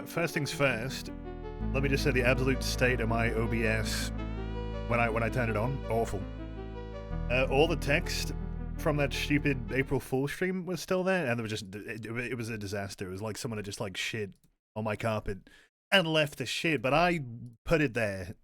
First things first, let me just say the absolute state of my OBS when I turned it on, awful. All the text from that stupid April Fool stream was still there, and there was just it was a disaster. It was like someone had just like shit on my carpet and left the shit, but I put it there.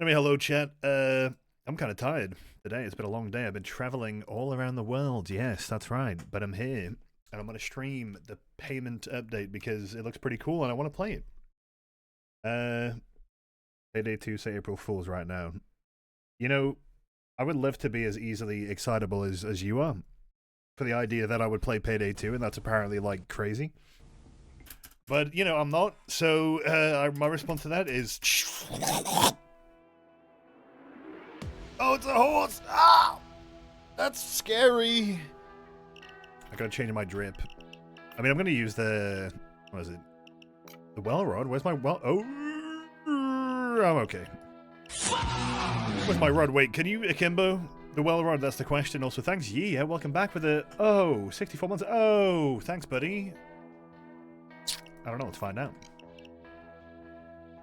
Anyway, hello chat. I'm kind of tired today. It's been a long day. I've been traveling all around the world. Yes, that's right. But I'm here, and I'm going to stream the payment update because it looks pretty cool, and I want to play it. Payday 2, say April Fools right now. You know, I would love to be as easily excitable as you are for the idea that I would play Payday 2, and that's apparently, like, crazy. But, you know, I'm not, so my response to that is... Oh, it's a horse! Ah! That's scary! I gotta change my drip. I mean, I'm gonna use the... What is it? The well rod? Where's my well... Oh! I'm okay. Where's my rod? Wait, can you akimbo the well rod? That's the question. Also, thanks, yeah. Welcome back with the... Oh, 64 months. Oh, thanks, buddy. I don't know. Let's find out.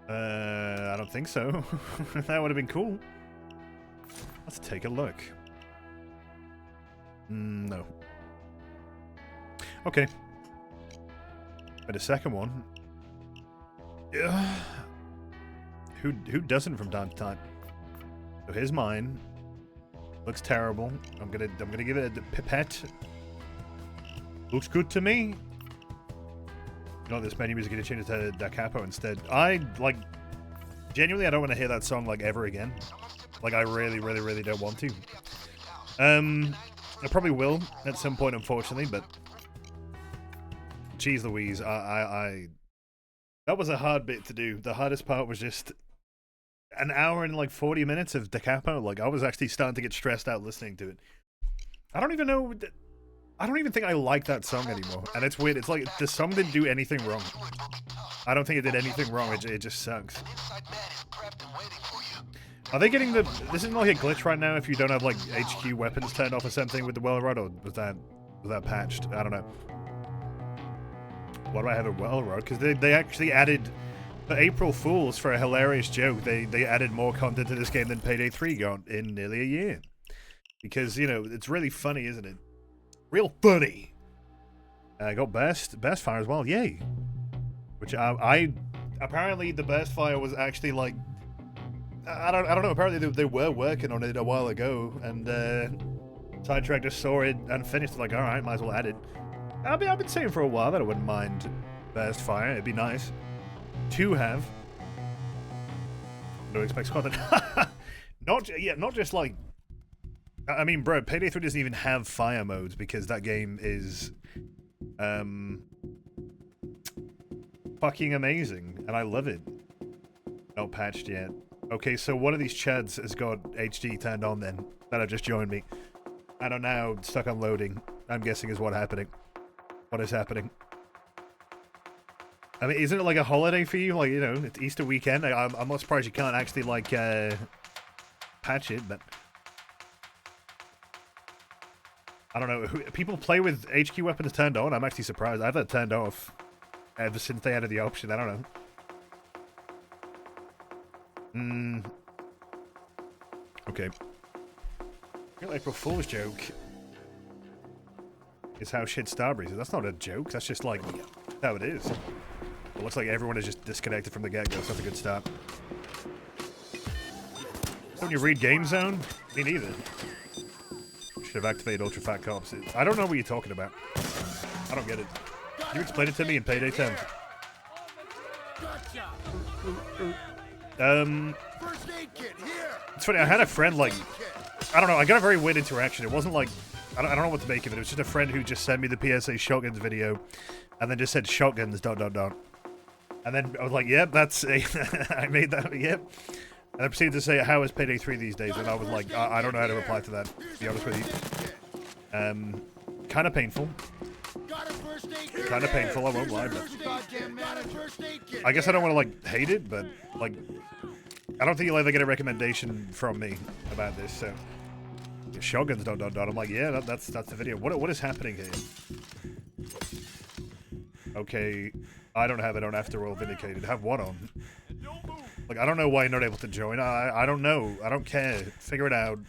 I don't think so. That would have been cool. Let's take a look. No. Okay. But a second one. Who doesn't from time to time? So here's mine. Looks terrible. I'm gonna give it a pipette. Looks good to me. You know, this menu is gonna change it to Da Capo instead. Genuinely, I don't want to hear that song like ever again. Like, I really don't want to. I probably will at some point, unfortunately, but jeez Louise, that was a hard bit to do. The hardest part was just an hour and like 40 minutes of Da Capo. Like, I was actually starting to get stressed out listening to it. I don't even think I like that song anymore. And it's weird. It's like the song didn't do anything wrong. I don't think it did anything wrong. It just sucks. Are they getting the... This isn't like a glitch right now if you don't have like HQ weapons turned off or something with the well rod, or was that patched? I don't know. Why do I have a well rod? Because they actually added... For April Fools, for a hilarious joke, they added more content to this game than Payday 3 got in nearly a year. Because, you know, it's really funny, isn't it? Real funny. I got Burst Fire as well, yay. Which I apparently the Burst Fire was actually like... I don't know, apparently they were working on it a while ago, and Sidetrack just saw it and finished it, like, alright, might as well add it. I've been saying for a while that I wouldn't mind Burst Fire, it'd be nice to have. No expects content. Not just like... I mean, bro, Payday 3 doesn't even have fire modes because that game is fucking amazing, and I love it. Not patched yet. Okay, so one of these chads has got HD turned on then, that have just joined me. And are now stuck on loading, I'm guessing is what is happening. I mean, isn't it like a holiday for you? Like, you know, it's Easter weekend. I'm not surprised you can't actually, like, patch it, but... I don't know. People play with HQ weapons turned on. I'm actually surprised. I've had it turned off ever since they added the option. I don't know. Okay. Real April Fool's joke is how shit Starbreeze is. That's not a joke. That's just like how it is. It looks like everyone is just disconnected from the get-go, so that's a good start. Don't you read Game Zone? Me neither. Should have activated Ultra Fat Cops. I don't know what you're talking about. I don't get it. Can you explain it to me in Payday 10? It's funny, I had a friend, like, I don't know, I got a very weird interaction. It wasn't like, I don't know what to make of it. It was just a friend who just sent me the PSA shotguns video, and then just said shotguns, ... And then I was like, yep, that's a, I made that, yep. And I proceeded to say, how is Payday 3 these days? And I was like, I don't know how to reply to that, to be honest with you. Kind of painful. Kind of painful, I won't lie, but... I guess I don't want to, like, hate it, but, like... I don't think you'll ever get a recommendation from me about this, so... Shotguns, ... I'm like, yeah, that's the video. What is happening here? Okay... I don't have it on after all vindicated. Have what on? Like, I don't know why you're not able to join. I don't know. I don't care. Figure it out.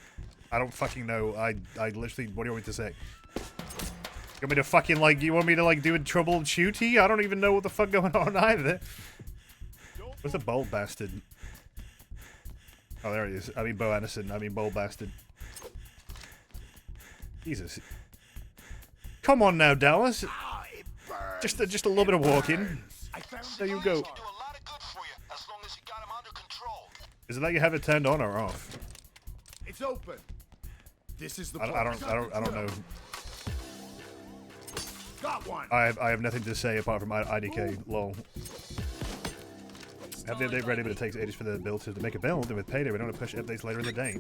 I don't fucking know. I literally, what do you want me to say? You want me to fucking, like, you want me to, like, do a troubleshooty? I don't even know what the fuck going on either. Where's the bold bastard? Oh, there he is. I mean, Bo Anderson. I mean, bold bastard. Jesus. Come on now, Dallas. Just a little bit of walking. There you go. Is it that you have it turned on or off? It's open. This is the I don't know. Got one. I have nothing to say apart from IDK. Lol. Have the update ready, but it takes ages for the build to make a build. And with Payday, we don't want to push updates later in the day.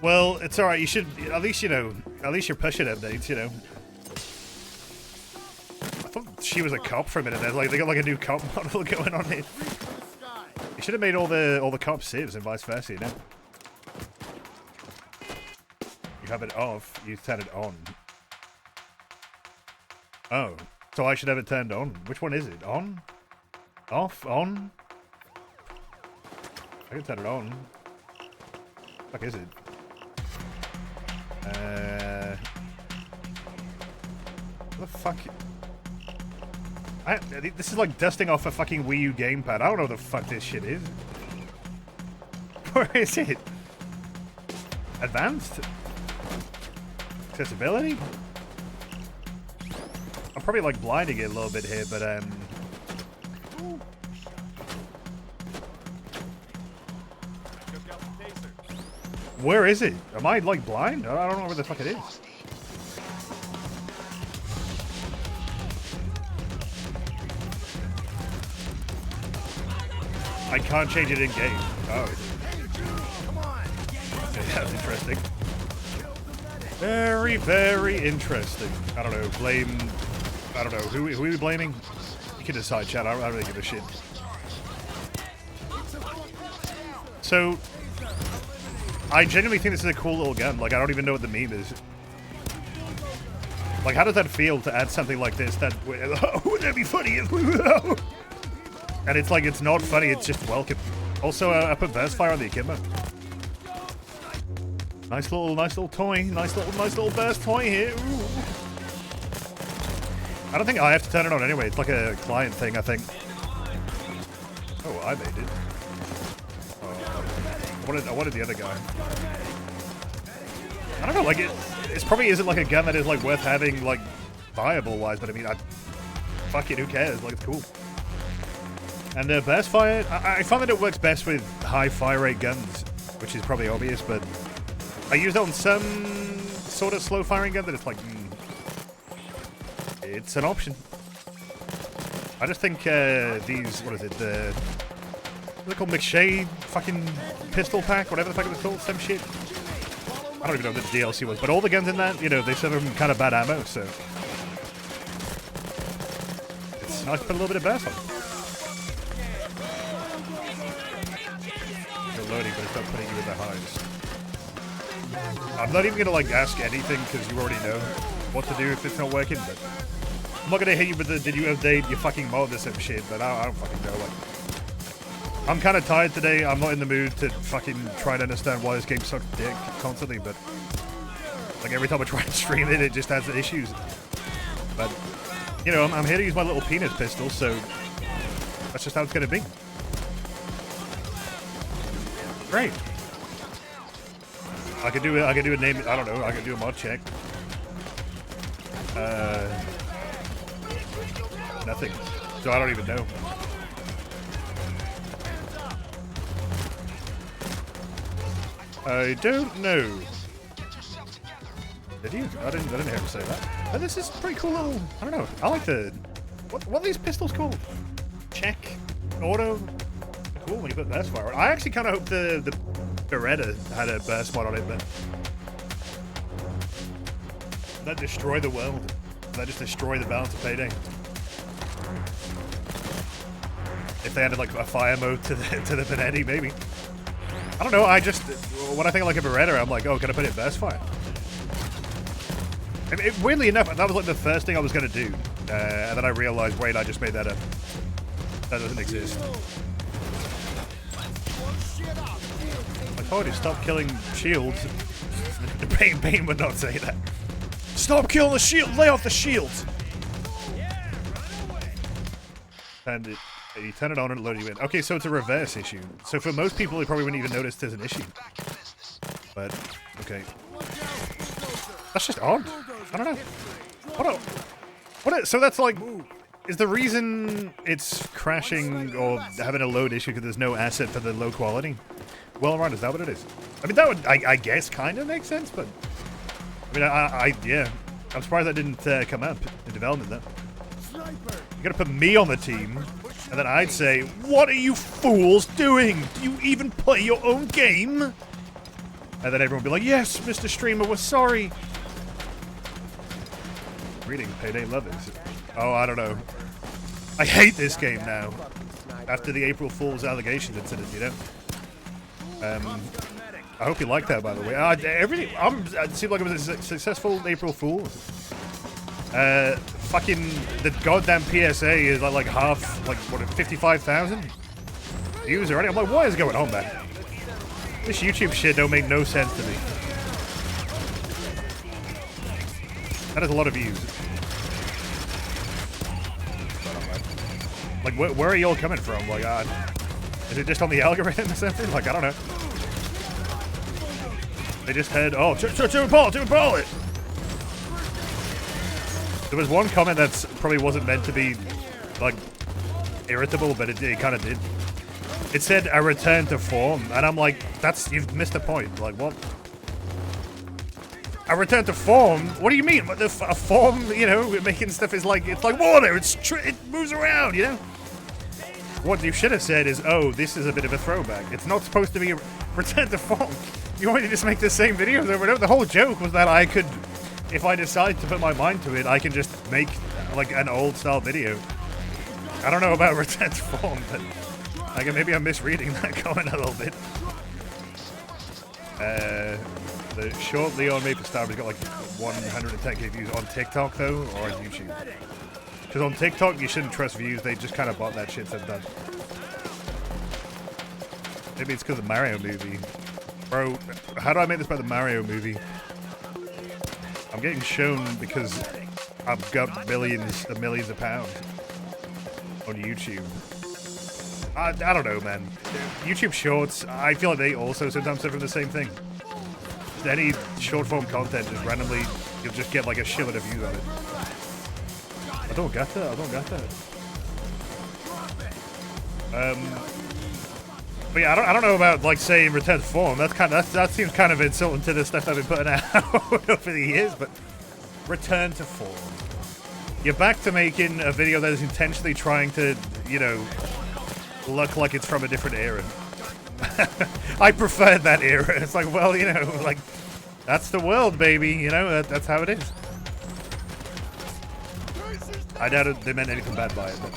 Well, it's alright. You should at least, you know, at least you're pushing updates, you know. I thought she was a cop for a minute there. Like, they got like a new cop model going on here. You should have made all the cop civs and vice versa, you know. You have it off, you turn it on. Oh, so I should have it turned on. Which one is it? On? Off? On? I can turn it on. What the fuck is it? What the fuck? This is like dusting off a fucking Wii U gamepad. I don't know what the fuck this shit is. Where is it? Advanced? Accessibility? I'm probably like blinding it a little bit here, but where is it? Am I like blind? I don't know where the fuck it is. I can't change it in game. Oh. That's interesting. Very, very interesting. I don't know. Blame. I don't know. Who are we blaming? You can decide, chat. I don't really give a shit. So, I genuinely think this is a cool little gun. Like, I don't even know what the meme is. Like, how does that feel to add something like this? That wouldn't that be funny if we were? And it's like, it's not funny, it's just welcome. Also, I put burst fire on the akimbo. Nice little toy. Nice little burst toy here. Ooh. I don't think I have to turn it on anyway. It's like a client thing, I think. Oh, I made it. Oh, I wanted the other guy. I don't know, like, it probably isn't like a gun that is like worth having, like, viable-wise, but I mean, fuck it, who cares? Like, it's cool. And burst fire, I find that it works best with high fire rate guns, which is probably obvious, but I use it on some sort of slow firing gun that it's like, it's an option. I just think these, what is it, what's it called, McShade fucking pistol pack, whatever the fuck it was called, some shit. I don't even know what the DLC was, but all the guns in that, you know, they serve them kind of bad ammo, so it's nice to put a little bit of burst on. Loading, but it's not putting you in the highs. I'm not even gonna like ask anything because you already know what to do if it's not working. But I'm not gonna hit you with the "Did you update your fucking mod?" or some shit. But I don't fucking know. Like, I'm kind of tired today. I'm not in the mood to fucking try to understand why this game sucks dick constantly. But like every time I try to stream it, it just has issues. But you know, I'm here to use my little penis pistol, so that's just how it's gonna be. Great. I could do a name. I don't know. I could do a mod check. Nothing. So I don't even know. I don't know. Did you? I didn't hear him say that. But this is pretty cool little. I don't know. I like the. What are these pistols called? Check. Auto. Cool when you put burst fire on. I actually kind of hope the Beretta had a burst mod on it, but that destroy the world. That just destroy the balance of Payday. If they added like a fire mode to the Benetti, maybe. I don't know. I just when I think of like a Beretta, I'm like, oh, can I put it in burst fire? Weirdly enough, that was like the first thing I was going to do. And then I realized, wait, I just made that up. That doesn't exist. I told you, stop killing shields. Bane would not say that. Stop killing the shield! Lay off the shields! And you turn it on and it'll load you in. Okay, so it's a reverse issue. So for most people, they probably wouldn't even notice there's an issue. But, okay. That's just odd. I don't know. So that's like... Is the reason it's crashing or having a load issue because there's no asset for the low quality? Well, right, is that what it is? I mean, that would, I guess, kind of make sense, but... I mean, yeah. I'm surprised that didn't come up in development, though. You gotta put me on the team, and then I'd say, what are you fools doing? Do you even play your own game? And then everyone would be like, yes, Mr. Streamer, we're sorry. Reading Payday lovers. Oh, I don't know. I hate this game now. After the April Fool's allegation incident, you know? I hope you like that, by the way. It seemed like it was a successful April Fool. Fucking the goddamn PSA is like half, like what, 55,000 views already. I'm like, what is going on, man? This YouTube shit don't make no sense to me. That is a lot of views. Like, where are y'all coming from? Like, is it just on the algorithm or something? Like, I don't know. They just had, oh, Jimmy Paul it! There was one comment that probably wasn't meant to be, like, irritable, but it kind of did. It said, a return to form, and I'm like, you've missed the point. Like, what? A return to form? What do you mean? A form, you know, making stuff is like, it's like water, it moves around, you know? What you should have said is, oh, this is a bit of a throwback. It's not supposed to be a return to form. You want me to just make the same videos over and over? The whole joke was that I could, if I decide to put my mind to it, I can just make, like, an old-style video. I don't know about return to form, but like, maybe I'm misreading that comment a little bit. The short Leon Maple Star has got, like, 110k views on TikTok, though, or on YouTube. Because on TikTok, you shouldn't trust views. They just kind of bought that shit sometimes. Maybe it's because of the Mario movie. Bro, how do I make this about the Mario movie? I'm getting shown because I've got millions and millions of pounds on YouTube. I don't know, man. YouTube Shorts, I feel like they also sometimes suffer from the same thing. Any short-form content, just randomly, you'll just get like a shitload of views on it. I don't get that. But yeah, I don't know about like saying return to form. That seems kind of insulting to the stuff I've been putting out over the years. But return to form. You're back to making a video that is intentionally trying to, you know, look like it's from a different era. I preferred that era. It's like, well, you know, like that's the world, baby. You know, that's how it is. I doubt they meant anything bad by it, but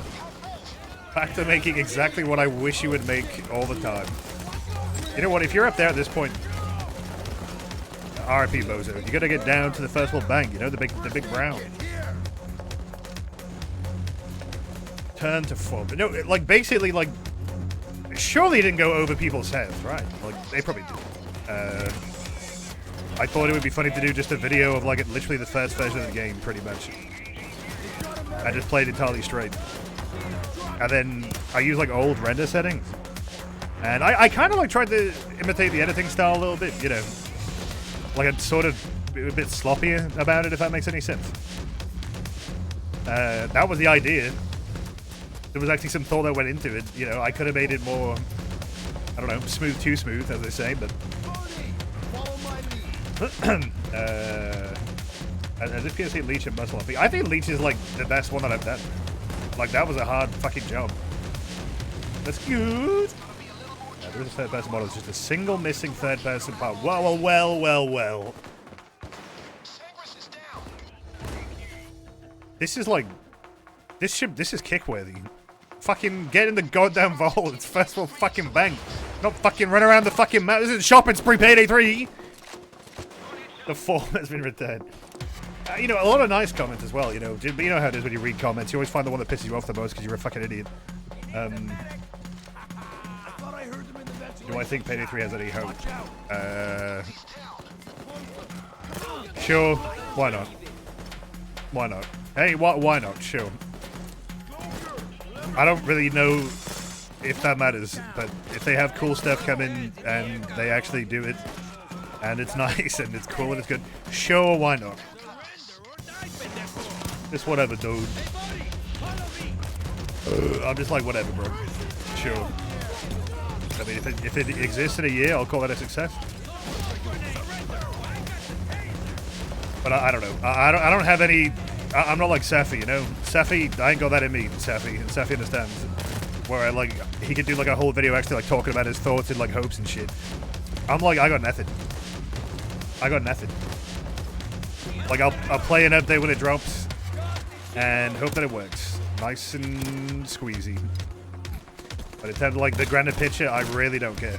back to making exactly what I wish you would make all the time. You know what? If you're up there at this point, RIP Bozo, you gotta get down to the first world bank. You know, the big brown. Turn to form. No, like basically, like surely it didn't go over people's heads, right? Like they probably did. I thought it would be funny to do just a video of like literally the first version of the game, pretty much. I just played entirely straight. And then I use like old render settings. And I kind of like tried to imitate the editing style a little bit, you know. Like I'm sort of a bit sloppier about it, if that makes any sense. That was the idea. There was actually some thought that went into it. You know, I could have made it more, I don't know, smooth, too smooth, as they say, but... as if you say Leech and Muscle Up. I think Leech is like the best one that I've done. Like that was a hard fucking job. That's good. There is a third person model. It's just a single missing third person part. Well. This is like, this is kick-worthy. Fucking get in the goddamn vault. It's first world fucking bank. Not fucking run around the fucking map. This is shopping spree Payday 3. The form has been returned. You know, a lot of nice comments as well, you know. But you know how it is when you read comments. You always find the one that pisses you off the most because you're a fucking idiot. Do I think Payday 3 has any hope? Sure. Why not? Why not? Hey, why not? Sure. I don't really know if that matters, but if they have cool stuff coming and they actually do it, and it's nice and it's cool and it's good, sure, why not? Just whatever, dude. I'm just like, whatever, bro. Sure. I mean, if it exists in a year, I'll call that a success. But I don't know. I don't have any. I'm not like Safi, you know. Safi, I ain't got that in me. Safi, and Safi understands. Where he could do like a whole video actually like talking about his thoughts and like hopes and shit. I'm like, I got nothing. I got nothing. Like I'll play an update when it drops, and hope that it works. Nice and squeezy. But in terms of like the grander picture, I really don't care.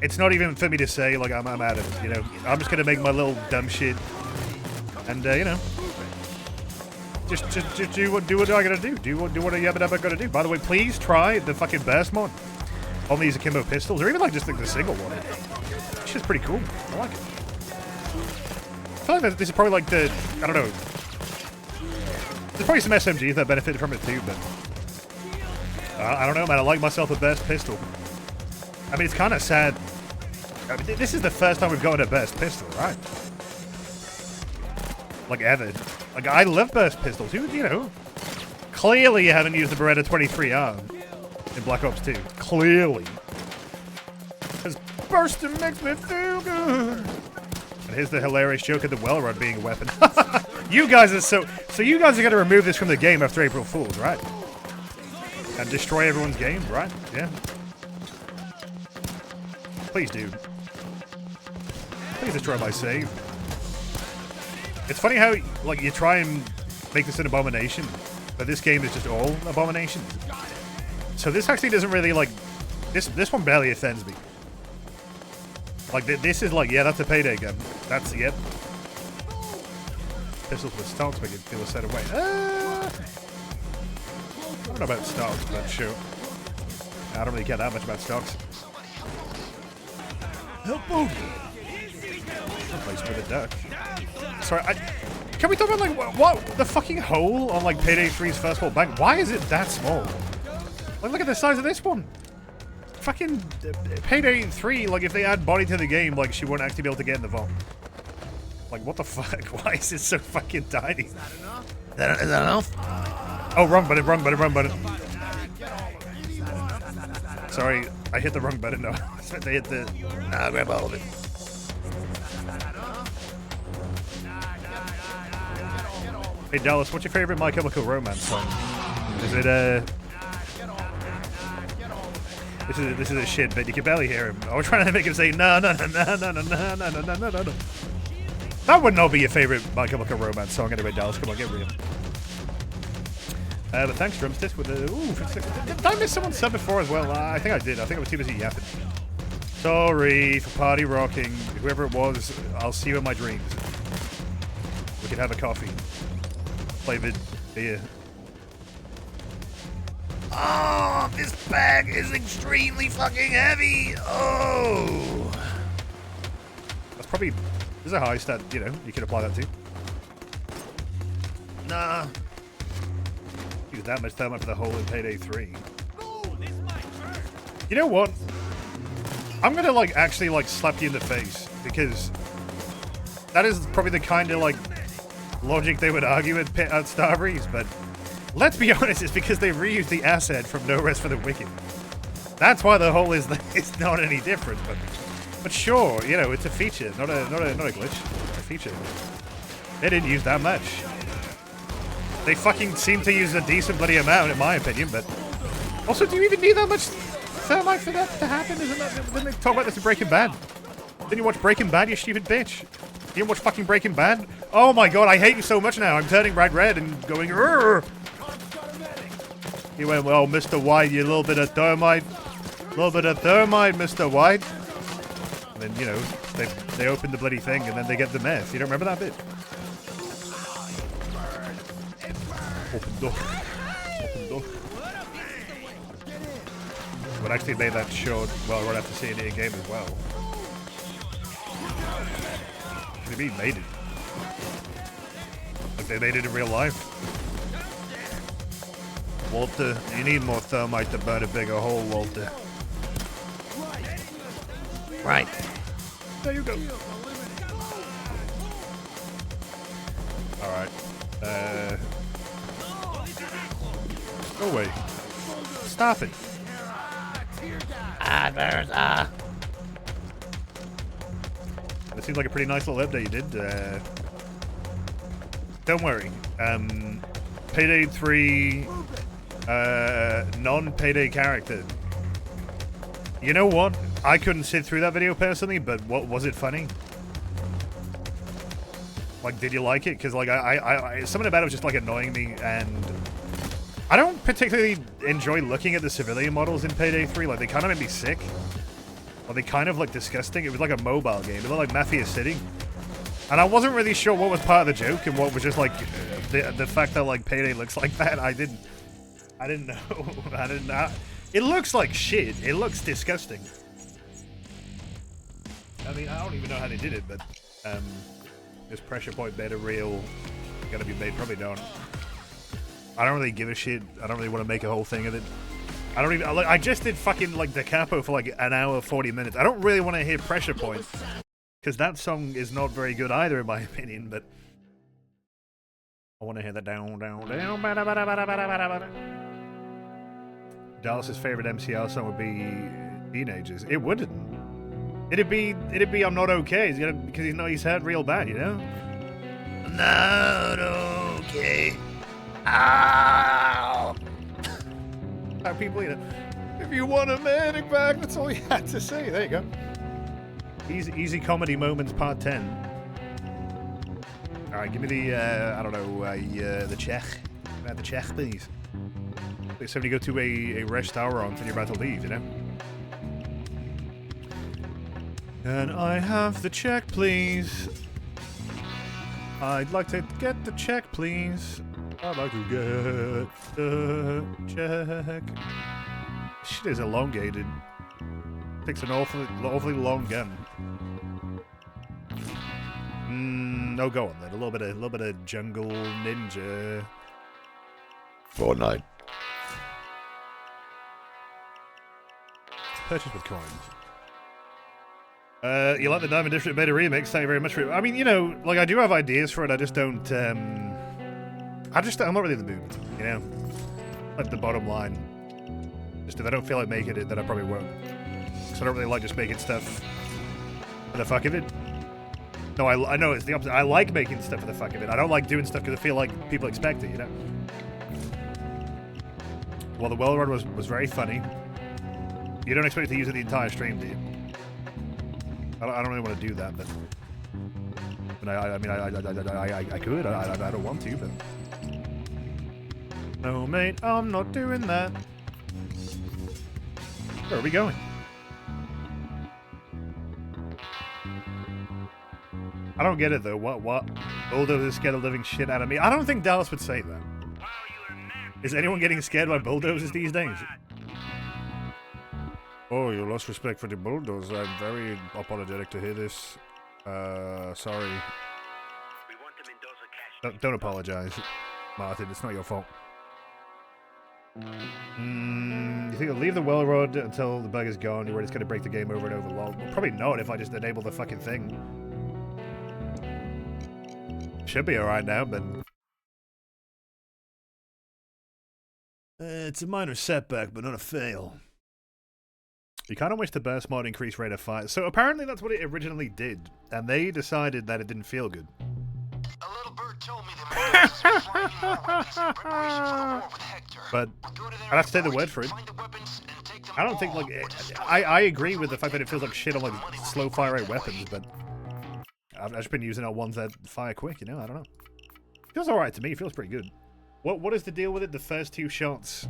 It's not even for me to say like I'm out of it, you know. I'm just gonna make my little dumb shit, and you know, just do what I gotta do. Do what a yabba dabba gotta do. By the way, please try the fucking burst mod on these akimbo pistols, or even like just like the single one. It's just pretty cool. I like it. I feel like this is probably like the, I don't know. There's probably some SMGs that benefited from it too, but I don't know, man. I like myself a burst pistol. I mean, it's kind of sad. I mean, this is the first time we've gotten a burst pistol, right? Like, ever. Like, I love burst pistols. You know. Clearly you haven't used the Beretta 23R in Black Ops 2. Clearly. Because bursting makes me feel good. And here's the hilarious joke of the well rod being a weapon. You guys are so you guys are going to remove this from the game after April Fools, right? And destroy everyone's game, right? Yeah. Please do. Please destroy my save. It's funny how, like, you try and make this an abomination, but this game is just all abominations. So this actually doesn't really, like, this one barely offends me. Like, this is like, yeah, that's a Payday gun. That's, yep. Pistols with stocks make it feel a certain way. I don't know about stocks, but sure. I don't really care that much about stocks. Help move! Place with a duck. Sorry, can we talk about like what the fucking hole on like Payday 3's first wall bank? Why is it that small? Like, look at the size of this one. Fucking Payday 3. Like, if they add body to the game, like she won't actually be able to get in the vault. Like, what the fuck? Why is it so fucking tiny? Is that enough? Is that enough? Oh, wrong button, wrong button, wrong button. Sorry, I hit the wrong button. No, they hit the. Nah, grab all of it. Hey Dallas, what's your favorite My Chemical Romance song? Is it This is a shit bit. You can barely hear him. I was trying to make him say no no no no no no no no no no no. That would not be your favorite My Chemical Romance song anyway, Dallas. Come on, get real. But thanks, Drumstick, with the... Ooh, did I miss someone's sub before as well? I think I did. I think I was too busy yapping. Sorry for party rocking. Whoever it was, I'll see you in my dreams. We can have a coffee. Flavored beer. Oh, this bag is extremely fucking heavy. Oh. That's probably... There's a heist that, you know, you can apply that to. Nah. Use that much thermite for the hole in Payday 3. You know what? I'm gonna, like, actually, like, slap you in the face. Because that is probably the kind of, like, logic they would argue at Starbreeze. But let's be honest, it's because they reused the asset from No Rest for the Wicked. That's why the hole is not any different. But sure, you know, it's a feature, not a glitch. A feature. They didn't use that much. They fucking seem to use a decent bloody amount, in my opinion, but... Also, do you even need that much thermite for that to happen? Didn't they talk about this in Breaking Bad? Didn't you watch Breaking Bad, you stupid bitch? You didn't watch fucking Breaking Bad? Oh my god, I hate you so much now. I'm turning bright red and going... Rrr! He went, well, Mr. White, you little bit of thermite. Little bit of thermite, Mr. White. And then, you know, they open the bloody thing and then they get the meth. You don't remember that bit? Open door. Open door. But actually made that short, well, right after seeing it in game as well. Maybe he made it. Like they made it in real life. Walter, you need more thermite to burn a bigger hole, Walter. Right. There you go. Alright. Go away. Stop it. It seems like a pretty nice little update you did. Don't worry. Payday 3 non-Payday character. You know what? I couldn't sit through that video personally, but what was it funny? Like, did you like it? Because like something about it was just like annoying me, and I don't particularly enjoy looking at the civilian models in Payday 3. Like, they kind of made me sick. Or they kind of look disgusting. It was like a mobile game. It looked like Mafia City. And I wasn't really sure what was part of the joke and what was just like the fact that like Payday looks like that. I didn't know. I didn't know. It looks like shit. It looks disgusting. I mean, I don't even know how they did it, but this pressure point beta reel gonna be made. Probably don't. I don't really give a shit. I don't really want to make a whole thing of it. I don't even. I just did fucking like Da Capo for like an hour 40 minutes. I don't really want to hear pressure point because that song is not very good either, in my opinion. But I want to hear the down, down, down. Dallas's favorite MCR song would be Teenagers. It wouldn't. It'd be I'm Not Okay. Because he's hurt real bad, you know. Not okay. Ow. How people, you know, if you want a medic back, that's all you had to say. There you go. Easy comedy moments, part 10. All right, give me the I don't know, the check. The check, please. Please, somebody go to a restaurant and you're about to leave, you know. Can I have the check, please? I'd like to get the check, please. I'd like to get the check. Shit is elongated. Takes an awfully long gun. No, go on then. A little bit of jungle ninja. Fortnite. Purchase with coins. You like the Diamond District Beta remix? Thank you very much for it. I mean, you know, like I do have ideas for it. I just don't. I'm not really in the mood. You know, like the bottom line. Just if I don't feel like making it, then I probably won't. Because I don't really like just making stuff for the fuck of it. No, I know it's the opposite. I like making stuff for the fuck of it. I don't like doing stuff because I feel like people expect it. You know. Well, the well run was very funny. You don't expect to use it the entire stream, do you? I don't really want to do that, but I mean, I could. I don't want to, but no, mate, I'm not doing that. Where are we going? I don't get it though. What? Bulldozers scare the living shit out of me. I don't think Dallas would say that. Is anyone getting scared by bulldozers these days? Oh, you lost respect for the bulldozer. I'm very apologetic to hear this. Sorry. Don't apologize, Martin. It's not your fault. You think I'll leave the well rod until the bug is gone? You're just gonna break the game over and over. Lol. Well, probably not if I just enable the fucking thing. Should be alright now, but it's a minor setback, but not a fail. You kind of wish the burst mod increased rate of fire. So apparently that's what it originally did, and they decided that it didn't feel good. A little bird told me that but I'd have to take the word for it. I don't think, like, I agree with the fact that it feels like shit on, like, slow fire rate weapons, but I've just been using our ones that fire quick, you know? I don't know. Feels alright to me. It feels pretty good. What is the deal with it? The first two shots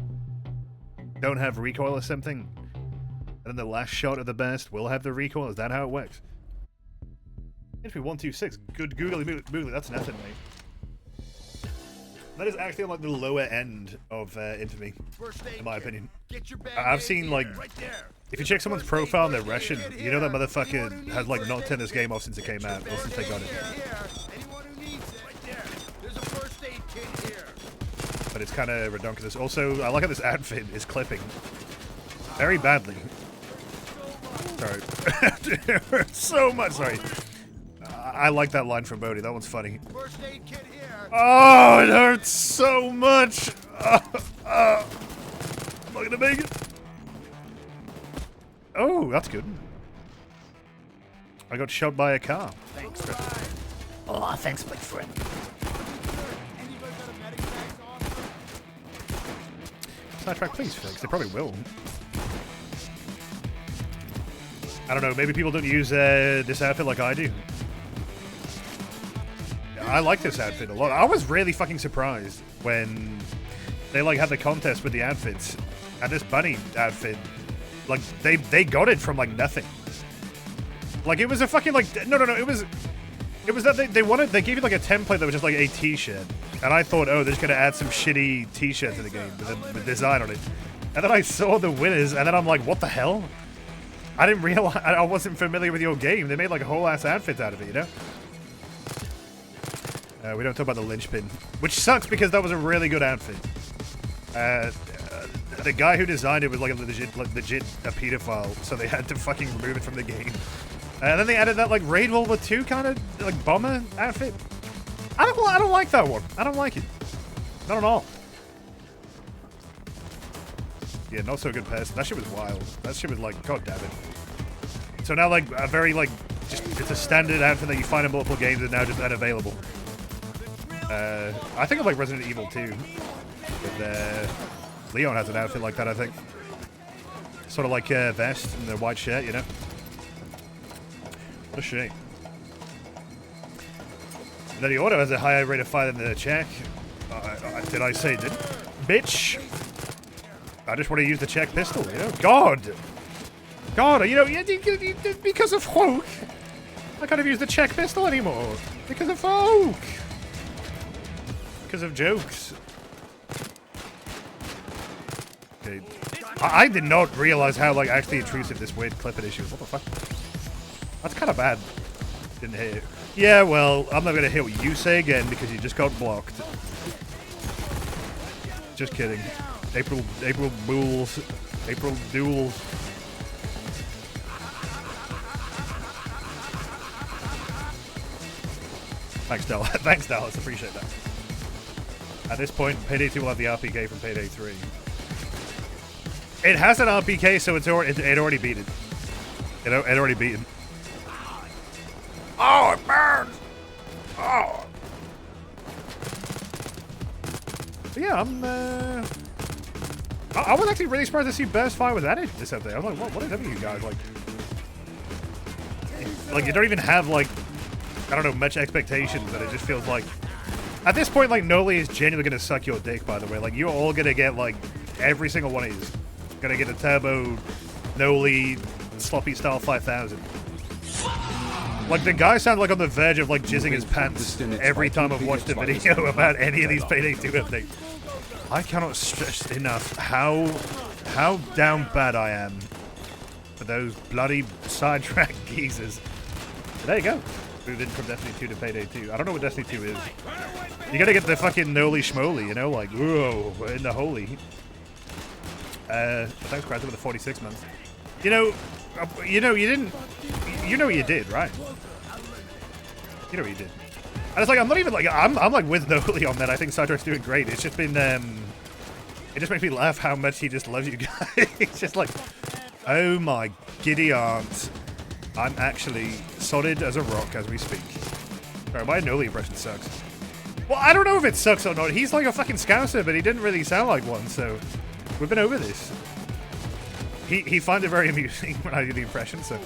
don't have recoil or something? And then the last shot of the burst will have the recoil? Is that how it works? Entry 126. Good googly moogly. That's nothing, mate. That is actually like the lower end of infamy, First aid in my kit. opinion. Get your bag I've in seen here. like, Right there. if you check someone's profile and they're Russian, you know that motherfucker Anyone who has like needs not it, turned this game off since it came out, or since they got it. Here. Anyone who needs it. Right there. There's a first aid kit here. But it's kind of redonkulous. Also, I like how this outfit is clipping very badly. Sorry. So much, sorry. I like that line from Bodhi. That one's funny. First aid kit here. Oh, it hurts so much. I'm not gonna make it. Oh, that's good. I got shot by a car. Thanks, brother. Oh, thanks, big friend. Anybody got a medic bag to offer? Sidetrack, please, Felix. They probably will. I don't know. Maybe people don't use this outfit like I do. I like this outfit a lot. I was really fucking surprised when they like had the contest with the outfits, and this bunny outfit, like they got it from like nothing. Like it was a fucking like no it was that they gave you like a template that was just like a t-shirt, and I thought, oh, they're just gonna add some shitty t-shirt to the game with design on it, and then I saw the winners, and then I'm like, what the hell? I didn't realize, I wasn't familiar with your game. They made like a whole ass outfit out of it, you know? We don't talk about the linchpin, which sucks because that was a really good outfit. The guy who designed it was like a legit a pedophile, so they had to fucking remove it from the game. And then they added that like Raid World War II kind of like bomber outfit. I don't like that one. I don't like it. Not at all. Yeah, not so good person. That shit was wild. That shit was like, god damn it. So now like a very like, just it's a standard outfit that you find in multiple games and now just unavailable. I think of like Resident Evil 2. With, Leon has an outfit like that, I think. Sort of like a vest and a white shirt, you know? What a shame. Now the auto has a higher rate of fire than the Czech. Did I say didn't? Bitch! I just want to use the Czech pistol, you know? God! You know, because of Hulk, I can't use the Czech pistol anymore. Because of Hulk! Because of jokes. Okay. I did not realize how, like, actually intrusive this weird clipping issue is. What the fuck? That's kind of bad. Didn't hear it. Yeah, well, I'm not going to hear what you say again because you just got blocked. Just kidding. April Duels. April Duels. Thanks, Dallas. Thanks, Dallas. Appreciate that. At this point, Payday 2 will have the RPK from Payday 3. It has an RPK, so it already beat it. It already beat it. Oh, it burns! Oh! But yeah, I was actually really surprised to see Burst Fire was added this update. I was like, what is up with you guys? Like, you don't even have, like, I don't know, much expectations, and it just feels like... At this point, like, Noli is genuinely going to suck your dick, by the way. Like, you're all going to get, like, every single one of you is going to get a Turbo Noli Sloppy Style 5000. Like, the guy sounds like on the verge of, like, jizzing his pants every time I've watched a video about any of these Payday 2 updates. I cannot stress enough how down bad I am for those bloody sidetrack geezers. But there you go. Moved in from Destiny 2 to Payday 2. I don't know what Destiny 2 is. You gotta get the fucking Noli Schmoly, you know? Like, whoa, in the holy. Thanks, Crash, with the 46 months. You know, you didn't... You know what you did, right? You know what you did. And it's like, I'm not even like... I'm like with Noli on that. I think Sidetrack's doing great. It's just been... it just makes me laugh how much he just loves you guys. It's just like... Oh my giddy aunt. I'm actually solid as a rock as we speak. Sorry, my Noli impression sucks. Well, I don't know if it sucks or not. He's like a fucking scouser, but he didn't really sound like one, so... We've been over this. He finds it very amusing when I do the impression, so...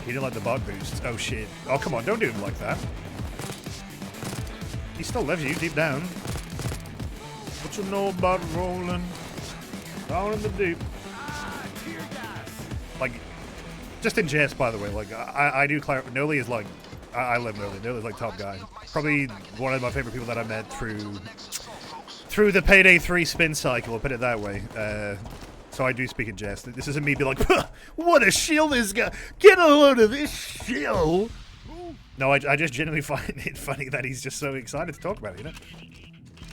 He didn't like the bot boost. Oh shit. Oh, come on, don't do him like that. He still loves you deep down. What you know about rolling down in the deep? Like, just in jest, by the way, like, I do clarify, Noli is like I love Nerly. Nerly's like top guy. Probably one of my favorite people that I met through the Payday 3 spin cycle, I'll put it that way. So I do speak in jest. This isn't me be like, what a shill this guy! Get a load of this shill! No, I just genuinely find it funny that he's just so excited to talk about it, you know?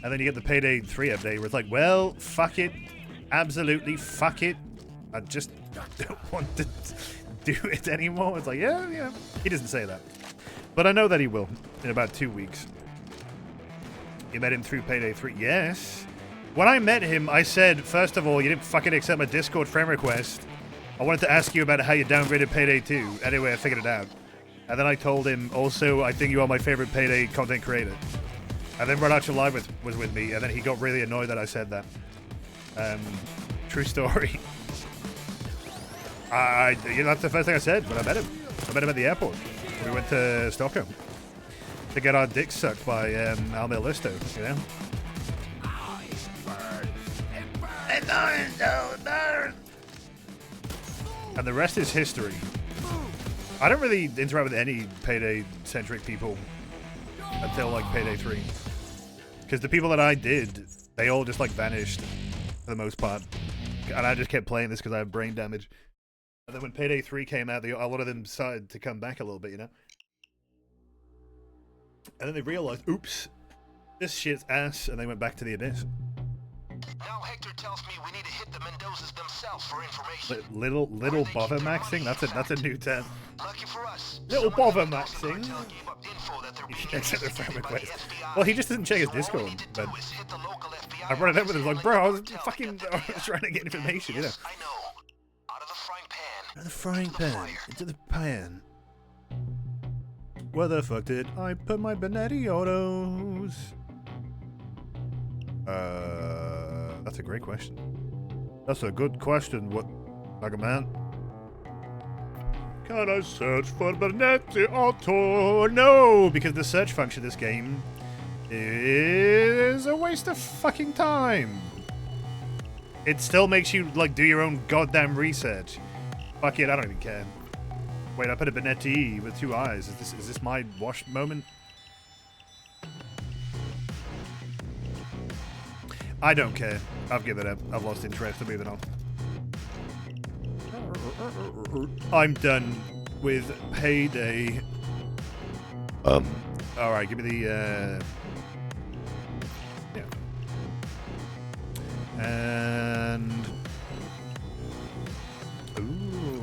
And then you get the Payday 3 update where it's like, well, fuck it. Absolutely fuck it. I just don't want to do it anymore. It's like, yeah. He doesn't say that. But I know that he will in about 2 weeks. You met him through Payday 3? Yes. When I met him, I said, first of all, you didn't fucking accept my Discord friend request. I wanted to ask you about how you downgraded Payday 2. Anyway, I figured it out. And then I told him, also, I think you are my favorite Payday content creator. And then Red Archer Live was with me, and then he got really annoyed that I said that. True story. That's the first thing I said when I met him. I met him at the airport. We went to Stockholm to get our dicks sucked by Almir Listo, you know? And the rest is history. I don't really interact with any Payday-centric people until, like, Payday 3. Because the people that I did, they all just, like, vanished for the most part. And I just kept playing this because I have brain damage. And then when Payday 3 came out, a lot of them started to come back a little bit, you know? And then they realized, oops, this shit's ass, and they went back to the Abyss. Now Hector tells me we need to hit the Mendozas themselves for information. Little bother maxing? That's a new term. Lucky for us. Little bother maxing. Except the friend request. Well, he just doesn't check his Discord, but I brought it up with him like, bro, I was trying to get information, you know. I know. Out of the frying pan. Out of the frying pan. Into the pan. Where the fuck did I put my Benetti autos? That's a great question. That's a good question. What, like a man? Can I search for Benetti auto? No, because the search function of this game is a waste of fucking time. It still makes you like do your own goddamn research. Fuck it, I don't even care. Wait, I put a Benetti with 2 eyes. Is this my wash moment? I don't care. I've given up. I've lost interest. I'm moving on. I'm done with Payday. Alright, give me the, yeah. And... Ooh,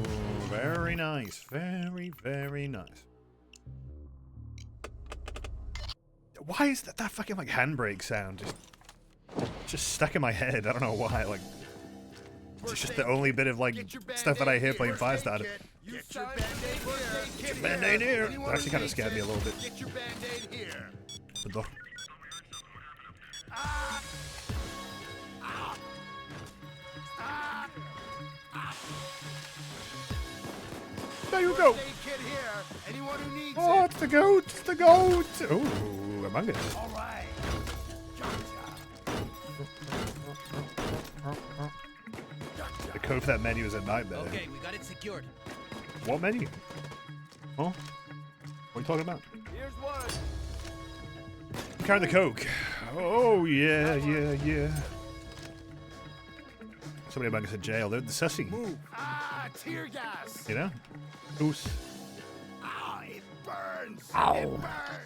very nice. Very, very nice. Why is that fucking, like, handbrake sound just stuck in my head? I don't know why, like... It's just the only bit of, like, stuff that I hear playing Firestarter. Get your Band-Aid here. Band-Aid here. That actually kind of scared me a little bit. Get your Band-Aid here. There you go. Anyone who needs Oh, it's the goat. It's the goat. Ooh, Among Us. All right. The code for that menu is a nightmare. Okay, we got it secured. What menu? Huh? What are you talking about? Here's one. I'm carrying the coke. Oh, yeah. Somebody among us in jail. They're the sussy. Move. Tear gas. You know? Goose. It burns. Ow. It burns.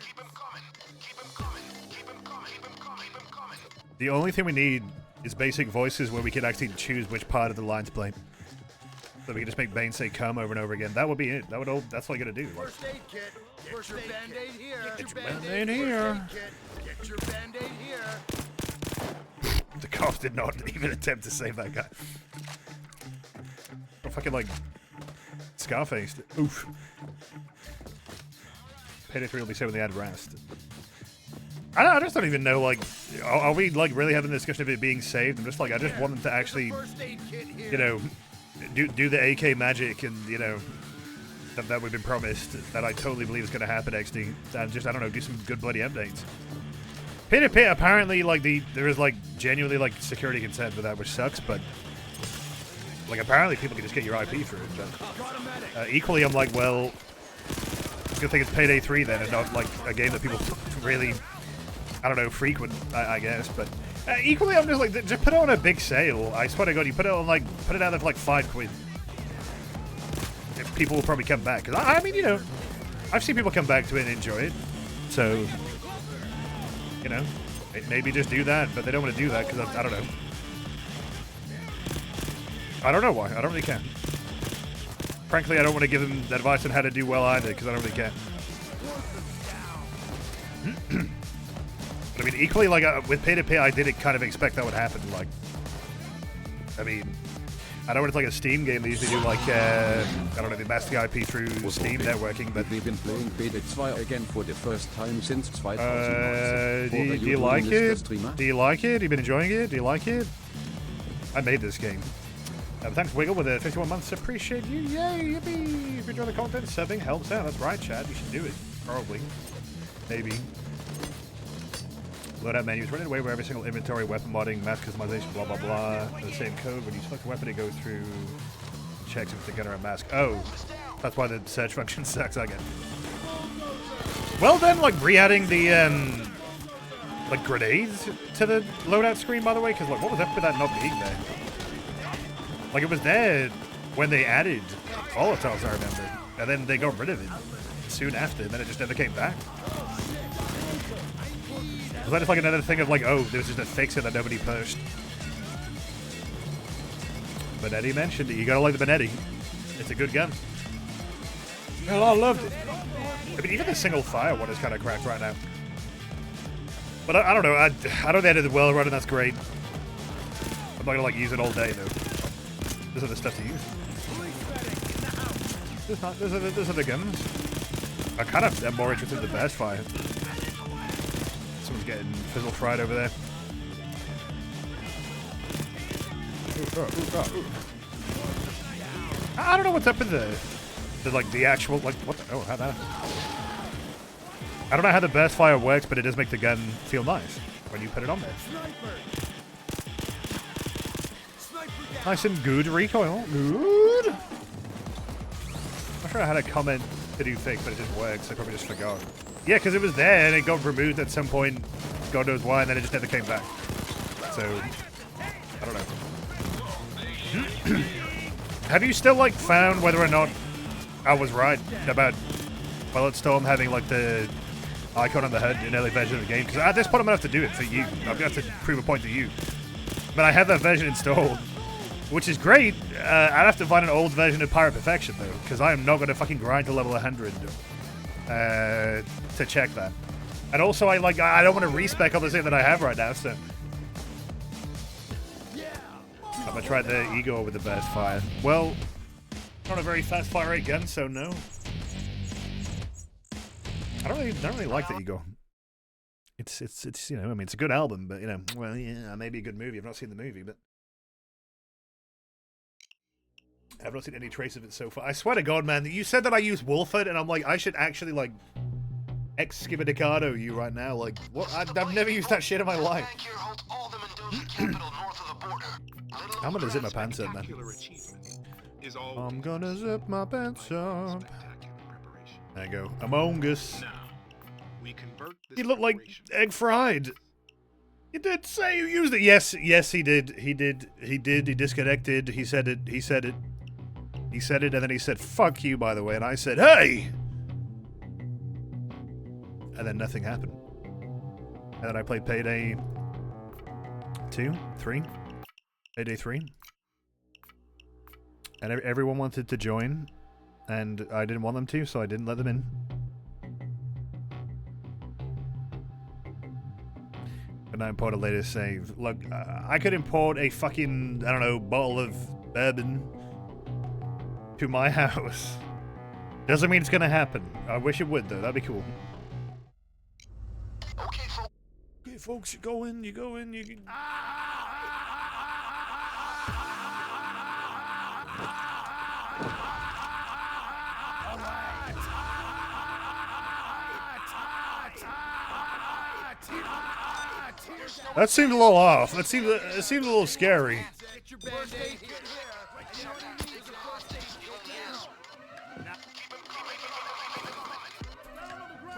Keep him coming. Keep him coming. Keep him coming. Keep him coming. Keep him coming. The only thing we need is basic voices where we can actually choose which part of the line to play. So we can just make Bane say come over and over again. That would be it. That would all. That's all you gotta do. Like, First aid kit. Get your Band-Aid here. Get your Band-Aid here. Get your Band-Aid here. the cops did not even attempt to save that guy. Oh, fucking like Scarface. Oof. Payday 3 will be said when they add Rast. I just don't even know, like, are we, like, really having a discussion of it being saved? I'm just like, I just want them to actually, you know, do the AK magic and, you know, that we've been promised, that I totally believe is going to happen, XD, and just, I don't know, do some good bloody updates. Pit apparently, like, there is, like, genuinely, like, security consent for that, which sucks, but, like, apparently people can just get your IP through it, but, equally, I'm like, well, Good thing it's Payday 3 then, and not like a game that people really, I don't know, frequent, I guess. But equally, I'm just like, just put it on a big sale. I swear to God, you put it on like, put it out there for like £5. People will probably come back. Cause I mean, you know, I've seen people come back to it and enjoy it. So, you know, maybe just do that, but they don't want to do that because I don't know. I don't know why. I don't really care. Frankly, I don't want to give them advice on how to do well either because I don't really care. But I mean, equally, like with Payday, I did kind of expect that would happen. Like, I mean, I know it's like a Steam game. They usually do like, I don't know, they mask the IP through Steam networking, but... We've been playing Payday 2 again for the first time since 2000. Do you like it? Do you like it? You been enjoying it? Do you like it? I made this game. Thanks, Wiggle, with the 51 months. Appreciate you. Yay, yippee! If you enjoy the content, subbing helps out. That's right, Chad. You should do it. Probably. Maybe. Loadout menus. Run it away where every single inventory, weapon modding, mask customization, blah, blah, blah. The same code. When you select a weapon, it goes through checks if it's a gun or a mask. Oh. That's why the search function sucks, I guess. Well then, like, re-adding the, like, grenades to the loadout screen, by the way, because, like, what was up with that not being there? Like, it was there when they added volatiles, I remember. And then they got rid of it soon after, and then it just never came back. Was that just like another thing of like, oh, there was just a fix-it that nobody pushed? Benetti mentioned it. You gotta like the Benetti. It's a good gun. Well, I loved it. I mean, even the single fire one is kind of cracked right now. But I don't know. I don't think it well running. That's great. I'm not gonna like use it all day though. There's other stuff to use. There's other guns. I kind of am more interested in the burst fire. Someone's getting fizzle fried over there. I don't know what's up with the like the actual like what the, oh how that. I don't know how the burst fire works, but it does make the gun feel nice when you put it on there. Nice and good recoil. Good. I'm not sure I had a comment to do fix, but it just works. I probably just forgot. Yeah, because it was there and it got removed at some point. God knows why, and then it just never came back. So, I don't know. Have you still, like, found whether or not I was right about Bulletstorm having, like, the icon on the HUD in early version of the game? Because at this point, I'm going to have to do it for you. I'm going to have to prove a point to you. But I have that version installed, which is great. I'd have to find an old version of Pirate Perfection, though, because I am not going to fucking grind to level 100 to check that. And also, I don't want to respec all the thing that I have right now, so... I'm going to try the Eagle with the burst fire. Well, not a very fast fire rate gun, so no. I don't really like the Eagle. It's you know, I mean, it's a good album, but, you know, well, yeah, maybe a good movie. I've not seen the movie, but... I've not seen any trace of it so far. I swear to God, man, you said that I use Wolford, and I'm like, I should actually, like, excommunicado you right now. Like, what? I've never used that shit in my life. I'm gonna zip my pants up, man. I'm gonna zip my pants up. There you go. Among Us. He looked like egg fried. He did say you used it. Yes, he did. He disconnected. He said it. He said it, and then he said, fuck you, by the way. And I said, hey! And then nothing happened. And then I played Payday 2, 3. Payday 3. And everyone wanted to join. And I didn't want them to, so I didn't let them in. And I import a latest save. Look, I could import a fucking, I don't know, bottle of bourbon to my house. Doesn't mean it's gonna happen. I wish it would, though. That'd be cool. Okay, folks, you go in, you can... That seemed a little off. It seemed a little scary.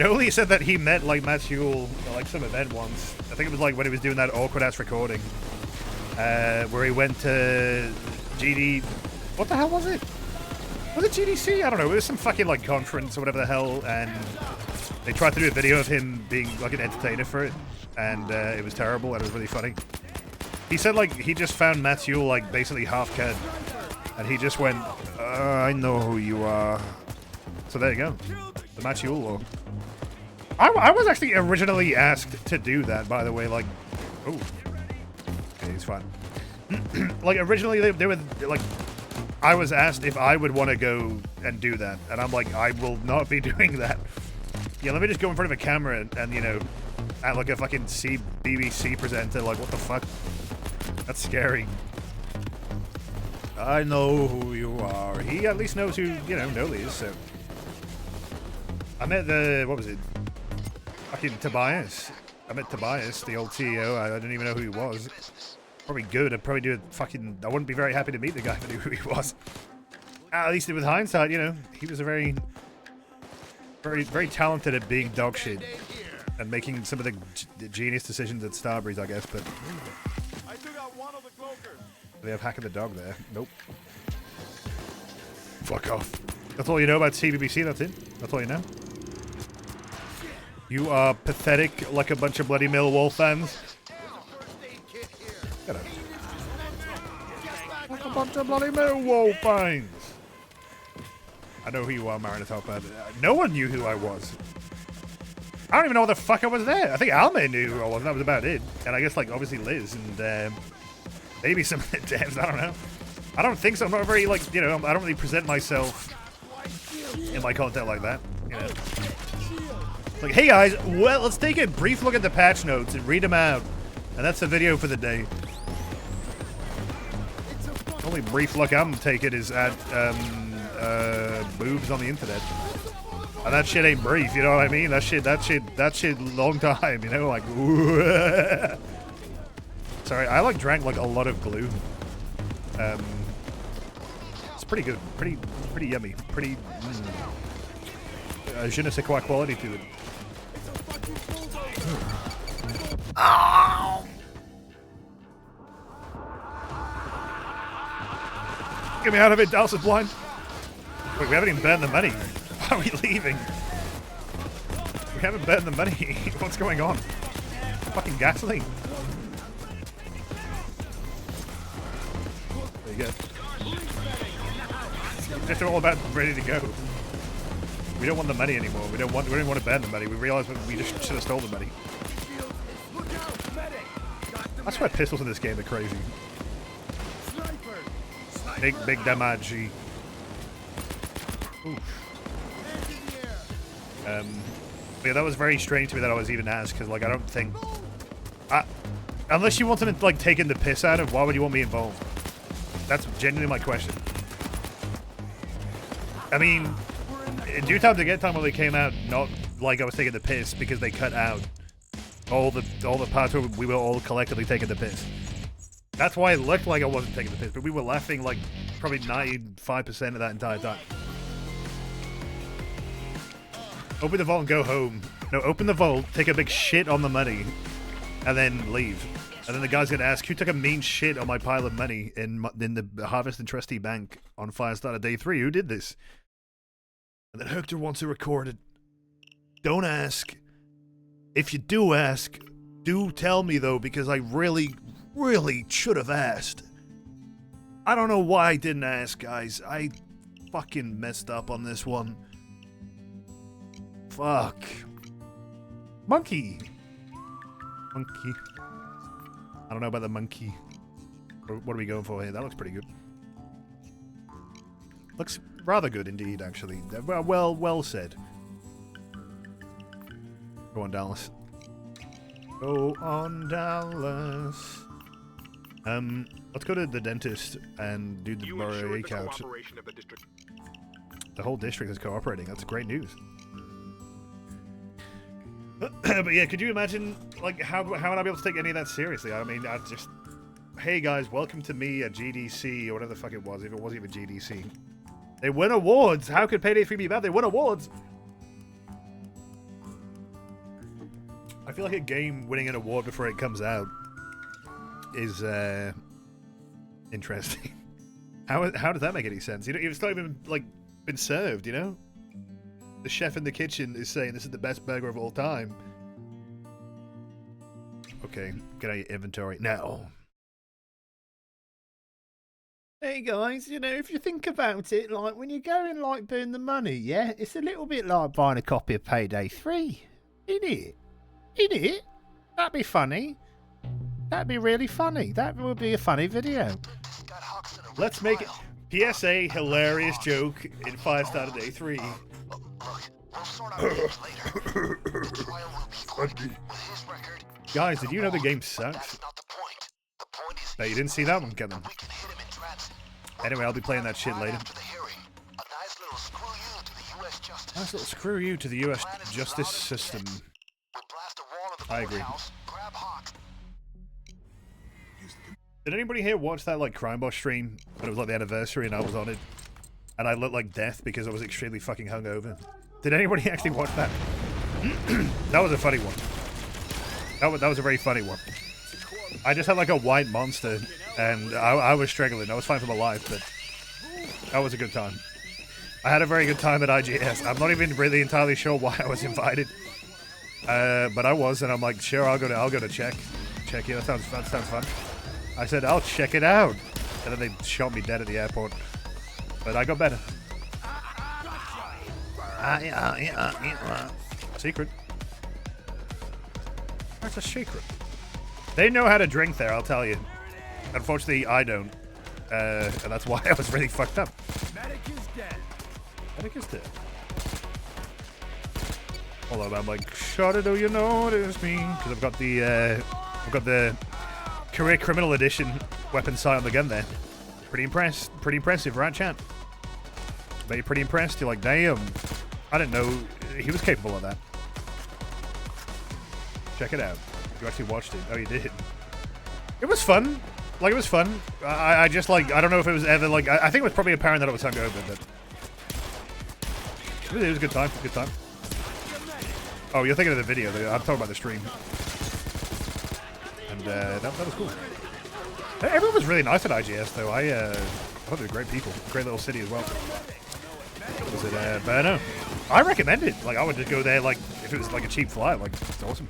Noli said that he met like Matt Huell at like some event once. I think it was like when he was doing that awkward ass recording, where he went to GD. What the hell was it? Was it GDC? I don't know. It was some fucking like conference or whatever the hell, and they tried to do a video of him being like an entertainer for it, and it was terrible and it was really funny. He said like he just found Matt Huell like basically half cad, and he just went, "I know who you are." So there you go, the Matt Huell law. I was actually originally asked to do that, by the way. Like, oh, okay, he's fine. Like originally they were like, I was asked if I would want to go and do that, and I'm like, I will not be doing that. Yeah, let me just go in front of a camera and you know, act like a fucking BBC presenter. Like, what the fuck? That's scary. I know who you are. He at least knows who, you know, Noli is, so. I met the, what was it? Fucking Tobias. I met Tobias, the old CEO. I didn't even know who he was. Probably good. I'd probably do it fucking, I wouldn't be very happy to meet the guy if I knew who he was. At least with hindsight, you know, he was a very talented at being dog shit and making some of the genius decisions at Starbreeze, I guess, but. I took out one of the cloakers. Do they have Hack of the Dog there? Nope. Fuck off. That's all you know about CBBC, that's it? That's all you know? You are pathetic like a bunch of bloody Millwall fans. Get out. Like a bunch of bloody Millwall fans. I know who you are, MarioInATopHat. No one knew who I was. I don't even know what the fuck I was there. I think Alme knew who I was, and that was about it. And I guess, like, obviously Liz and maybe some of the devs, I don't know. I don't think so. I'm not very, like, you know, I don't really present myself in my content like that, you know. Like, hey guys, well, let's take a brief look at the patch notes and read them out. And that's the video for the day. The only brief look I'm taking is at boobs on the internet. And that shit ain't brief, you know what I mean? That shit long time, you know, like sorry, I like drank like a lot of glue. It's pretty good, pretty yummy, pretty je ne sais quoi quality to it. Oh! Get me out of it, Dallas is blind. Wait, we haven't even burned the money. Why are we leaving? We haven't burned the money. What's going on? Fucking gasoline. There you go. It's all about ready to go. We don't want the money anymore. We don't want to burn the money. We realize we just should have stole the money. That's why pistols in this game are crazy. Big damage. Yeah, that was very strange to me that I was even asked, because like I don't think, unless you want them to like taking the piss out of, why would you want me involved? That's genuinely my question. I mean, in Due Time to Get Time when they came out, not like I was taking the piss, because they cut out all the parts where we were all collectively taking the piss. That's why it looked like I wasn't taking the piss, but we were laughing like probably 95% of that entire time. Open the vault and go home. No, open the vault, take a big shit on the money, and then leave. And then the guy's gonna ask, who took a mean shit on my pile of money in the Harvest and Trustee Bank on Firestarter Day 3? Who did this? And then Hector wants to record it. Don't ask. If you do ask, do tell me though, because I really should have asked. I don't know why I didn't ask, guys. I fucking messed up on this one. Fuck. Monkey. Monkey. I don't know about the monkey. What are we going for here? That looks pretty good. Looks rather good indeed, actually. Well said. Go on, Dallas. Go on, Dallas. Let's go to the dentist and do the borough couch. The whole district is cooperating. That's great news. But yeah, could you imagine, like, how would I be able to take any of that seriously? I mean, I just, hey guys, welcome to me at GDC, or whatever the fuck it was, if it wasn't even GDC. They win awards! How could Payday 3 be bad? They win awards! I feel like a game winning an award before it comes out is interesting. How does that make any sense? You know, it's not even like been served. You know, the chef in the kitchen is saying this is the best burger of all time. Okay, get out your inventory now. Hey guys, you know, if you think about it, like when you go and like burn the money, yeah, it's a little bit like buying a copy of Payday 3. Isn't it? Isn't it? That'd be funny. That'd be really funny. That would be a funny video. Let's make it PSA hilarious joke in 5-star today 3. Guys, did you know the game sucks? No, you didn't see that one coming. Anyway, I'll be playing that shit later. Nice little screw you to the US justice system. I agree. Did anybody here watch that like Crime Boss stream when it was like the anniversary and I was on it? And I looked like death because I was extremely fucking hungover. Did anybody actually watch that? That was a funny one. That was a very funny one. I just had like a white monster and I was struggling. I was fighting for my life, but that was a good time. I had a very good time at IGS. I'm not even really entirely sure why I was invited. But I was, and I'm like, sure, I'll go to check. Check it. That sounds fun. I said, I'll check it out. And then they shot me dead at the airport. But I got better. Secret. That's a secret. They know how to drink there, I'll tell you. Unfortunately, I don't. And that's why I was really fucked up. Medic is dead. Medic is dead. Hold on, I'm like, shawty, do you notice me? Because I've got the Career Criminal Edition weapon sight on the gun there. Pretty impressive, right, chat? Bet you're pretty impressed. You're like, damn. I didn't know he was capable of that. Check it out. You actually watched it. Oh, you did. It was fun. Like, it was fun. I just, like, I don't know if it was ever, like, I think it was probably apparent that I was hungover, but it was a good time. Good time. Oh, you're thinking of the video. I'm talking about the stream. And that was cool. Everyone was really nice at IGS, though. I thought they were great people. Great little city as well. Was it, but I know. I recommend it. Like, I would just go there, like, if it was, like, a cheap flight. Like, it's awesome.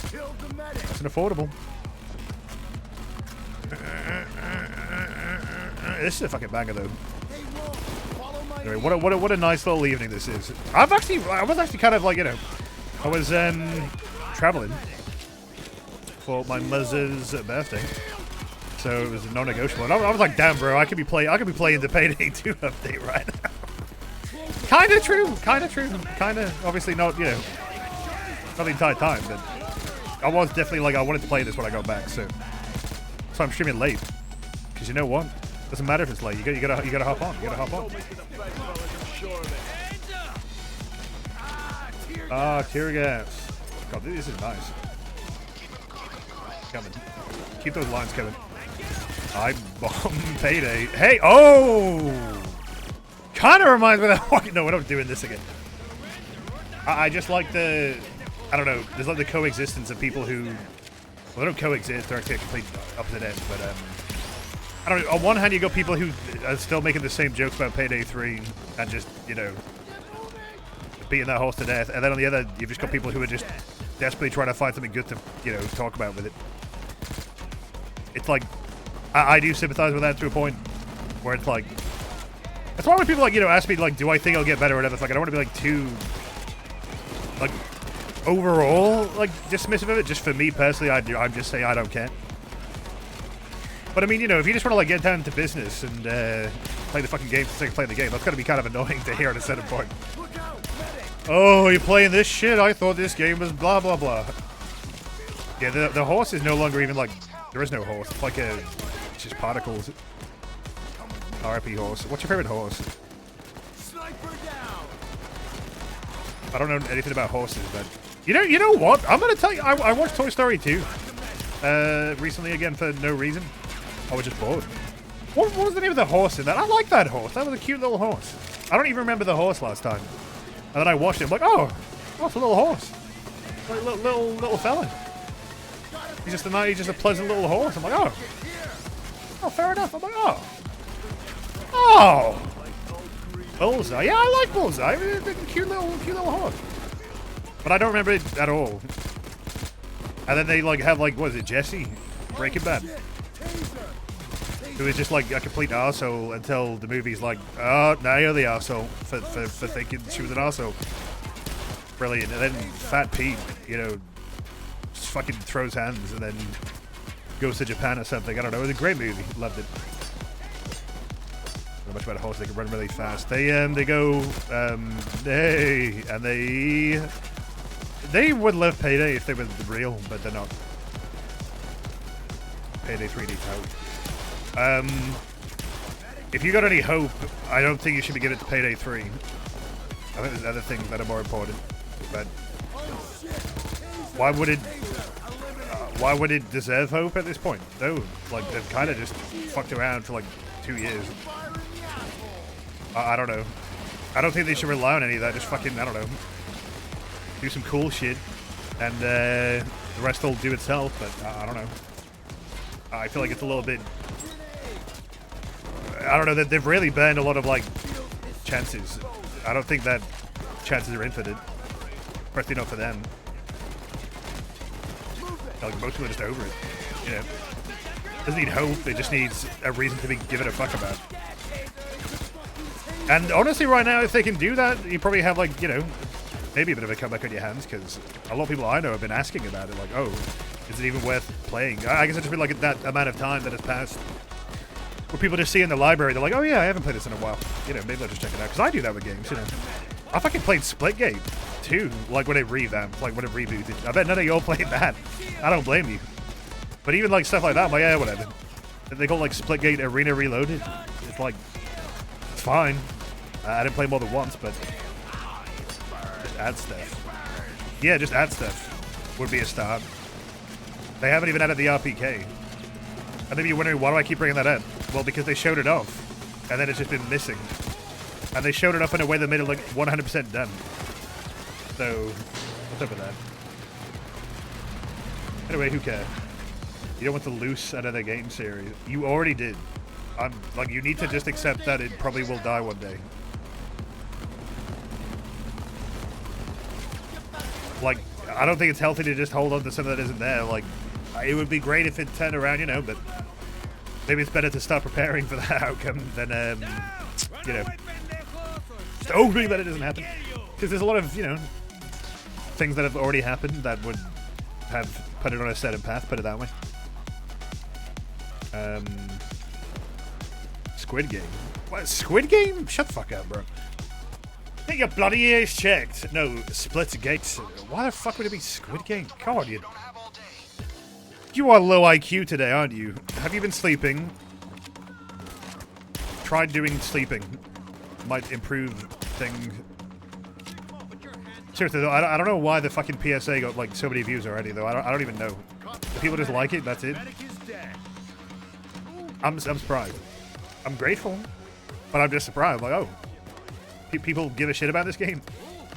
It's an affordable. This is a fucking banger, though. Anyway, what a nice little evening this is. I was actually kind of like, you know, I was traveling for my mother's birthday, so it was non-negotiable. And I was like, damn, bro, I could be playing the Payday 2 update right now. Kind of true. Kind of, obviously not, you know, not the entire time, but I was definitely like, I wanted to play this when I got back, so I'm streaming late. Because you know what? Doesn't matter if it's late. You gotta hop on. You gotta hop on. Ah, tear gas. God, this is nice. Coming. Keep those lines coming. I bomb Payday. Hey, oh! Kind of reminds me of that. No, we're not doing this again. I just like the, I don't know. There's like the coexistence of people who, well, they don't coexist. They're actually at complete opposite ends, but I don't know. On one hand, you got people who are still making the same jokes about Payday 3 and just, you know, beating that horse to death. And then on the other, you've just got people who are just desperately trying to find something good to, you know, talk about with it. It's like, I do sympathize with that to a point where it's like, that's why when people, like, you know, ask me, like, do I think I'll get better or whatever, it's like, I don't want to be, like, too, like, overall, like, dismissive of it. Just for me personally, I'm just saying I don't care. But I mean, you know, if you just want to like get down to business and play the fucking game for the sake of playing the game, that's gotta be kind of annoying to hear at a certain point. Oh, you're playing this shit? I thought this game was blah blah blah. Yeah, the horse is no longer even like, there is no horse. It's like it's just particles. RIP horse. What's your favorite horse? I don't know anything about horses, but you know what? I'm gonna tell you. I watched Toy Story 2 recently again for no reason. I was just bored. What was the name of the horse in that? I like that horse. That was a cute little horse. I don't even remember the horse last time. And then I watched it. I'm like, oh, it's a little horse. Like little fella. He's just a pleasant little horse. I'm like, oh, fair enough. I'm like, oh, Bullseye. Yeah, I like Bullseye. Cute little horse. But I don't remember it at all. And then they like have like, what is it, Jesse? Breaking Bad. Who is just like a complete arsehole until the movie's like, oh, now you're the arsehole for thinking she was an arsehole. Brilliant. And then Fat Pete, you know, just fucking throws hands and then goes to Japan or something. I don't know. It was a great movie. Loved it. Not much about a horse. They can run really fast. They go, hey, and they would love Payday if they were real, but they're not. Payday 3D out. If you got any hope, I don't think you should be giving it to Payday 3. I think there's other things that are more important. But why would it deserve hope at this point? No, like they've kind of just fucked around for like 2 years. I don't know. I don't think they should rely on any of that. Just fucking, I don't know, do some cool shit, and the rest will do itself. But I don't know. I feel like it's a little bit. I don't know, that they've really burned a lot of like chances. I don't think that chances are infinite. Especially not for them. Like most people are just over it. You know, it doesn't need hope. It just needs a reason to be given a fuck about. And honestly, right now, if they can do that, you probably have like, you know, maybe a bit of a comeback on your hands, because a lot of people I know have been asking about it. Like, oh, is it even worth playing? I guess it's just been like that amount of time that has passed. Where people just see in the library, they're like, oh yeah, I haven't played this in a while. You know, maybe I'll just check it out. Because I do that with games, you know. I fucking played Splitgate too, like when it revamped, like when it rebooted. I bet none of y'all played that. I don't blame you. But even like stuff like that, I'm like, yeah, whatever. They call like Splitgate Arena Reloaded. It's like, it's fine. I didn't play more than once, but just add stuff. Yeah, just add stuff would be a start. They haven't even added the RPK. And then you're wondering, why do I keep bringing that up? Well, because they showed it off, and then it's just been missing. And they showed it off in a way that made it look 100% done. So, what's up with that? Anyway, who cares? You don't want to loose another game series. You already did. Like, you need to just accept that it probably will die one day. Like, I don't think it's healthy to just hold on to something that isn't there. Like, it would be great if it turned around, you know, but maybe it's better to start preparing for that outcome than, you know, just hoping that it doesn't happen. Because there's a lot of, you know, things that have already happened that would have put it on a certain path, put it that way. Squid Game. What, Squid Game? Shut the fuck up, bro. Get your bloody ears checked. No, Splitgate. Why the fuck would it be Squid Game? God, you are low IQ today, aren't you? Have you been sleeping? Try doing sleeping. Might improve things. Seriously though, I don't know why the fucking PSA got like so many views already though. I don't even know. If people just like it, that's it. I'm surprised. I'm grateful, but I'm just surprised. Like, oh, people give a shit about this game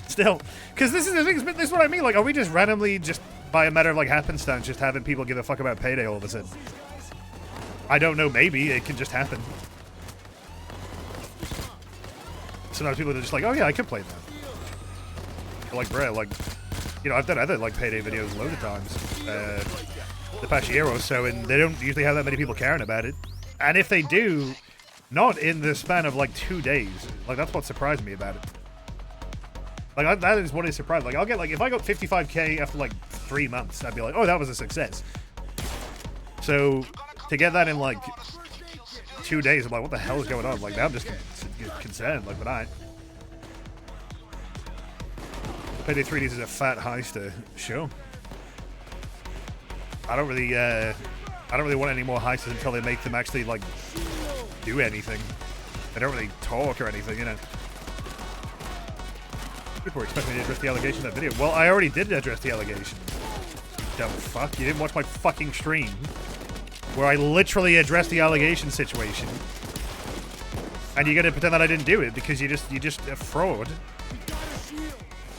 still, because this is the thing. This is what I mean. Like, are we just randomly, just by a matter of like happenstance, just having people give a fuck about Payday all of a sudden? I don't know. Maybe it can just happen. Sometimes people are just like, oh yeah, I could play that. But like, bro, like, you know, I've done other like Payday videos loads of times the past year or so, and they don't usually have that many people caring about it. And if they do, not in the span of like 2 days. Like, that's what surprised me about it. Like, that is what is surprising. Like, I'll get like, if I got 55k after like 3 months, I'd be like, oh, that was a success. So to get that in like 2 days, I'm like, what the hell is going on? Like, now I'm just concerned. Like, but Payday 3D is a fat heister. Sure. I don't really want any more heisters until they make them actually like do anything. They don't really talk or anything, you know. People were expecting me to address the allegation in that video. Well, I already did address the allegation. Dumb fuck. You didn't watch my fucking stream where I literally addressed the allegation situation. And you're gonna pretend that I didn't do it because you're just a fraud.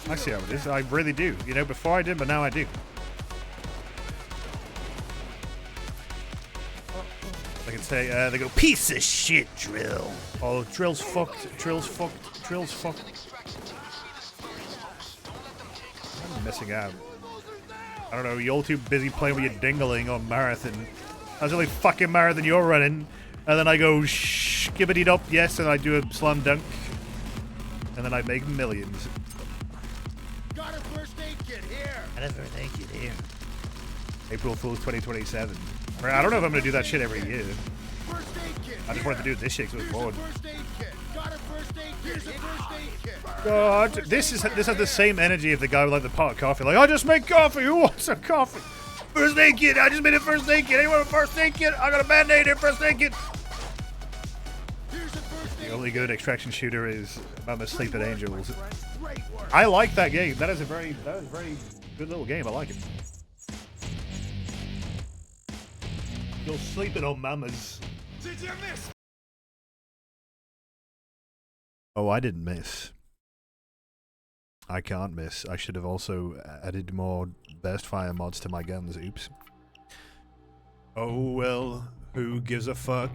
I see how it is. I really do. You know, before I did, but now I do. I can say, they go, piece of shit, Drill. Oh, Drill's fucked. Drill's fucked. Drill's fucked. I'm missing out. I don't know, you're all too busy playing with your dingling on marathon. That's the only fucking marathon you're running. And then I go, skibbity up, yes, and I do a slam dunk. And then I make millions. Got a first aid kit here. Got a first aid kit here. April Fool's 2027. I don't know if I'm gonna do that shit every year. First aid kit. I just wanted to do it this year because it was bored. First aid kit. Got a first aid kit. Here's a first aid kit. God, this has the same energy of the guy with like the pot of coffee. Like, I just make coffee. Who wants a coffee? First aid kit. I just made a first aid kit. Anyone want a first aid kit? I got a band-aid here. First aid kit. Here's a first aid The only good extraction shooter is Mama Sleeping Angels. Great work. I like that game. That is a very good little game. I like it. You're sleeping on mamas. Did you miss? Oh, I didn't miss. I can't miss. I should have also added more burst fire mods to my guns. Oops. Oh well, who gives a fuck?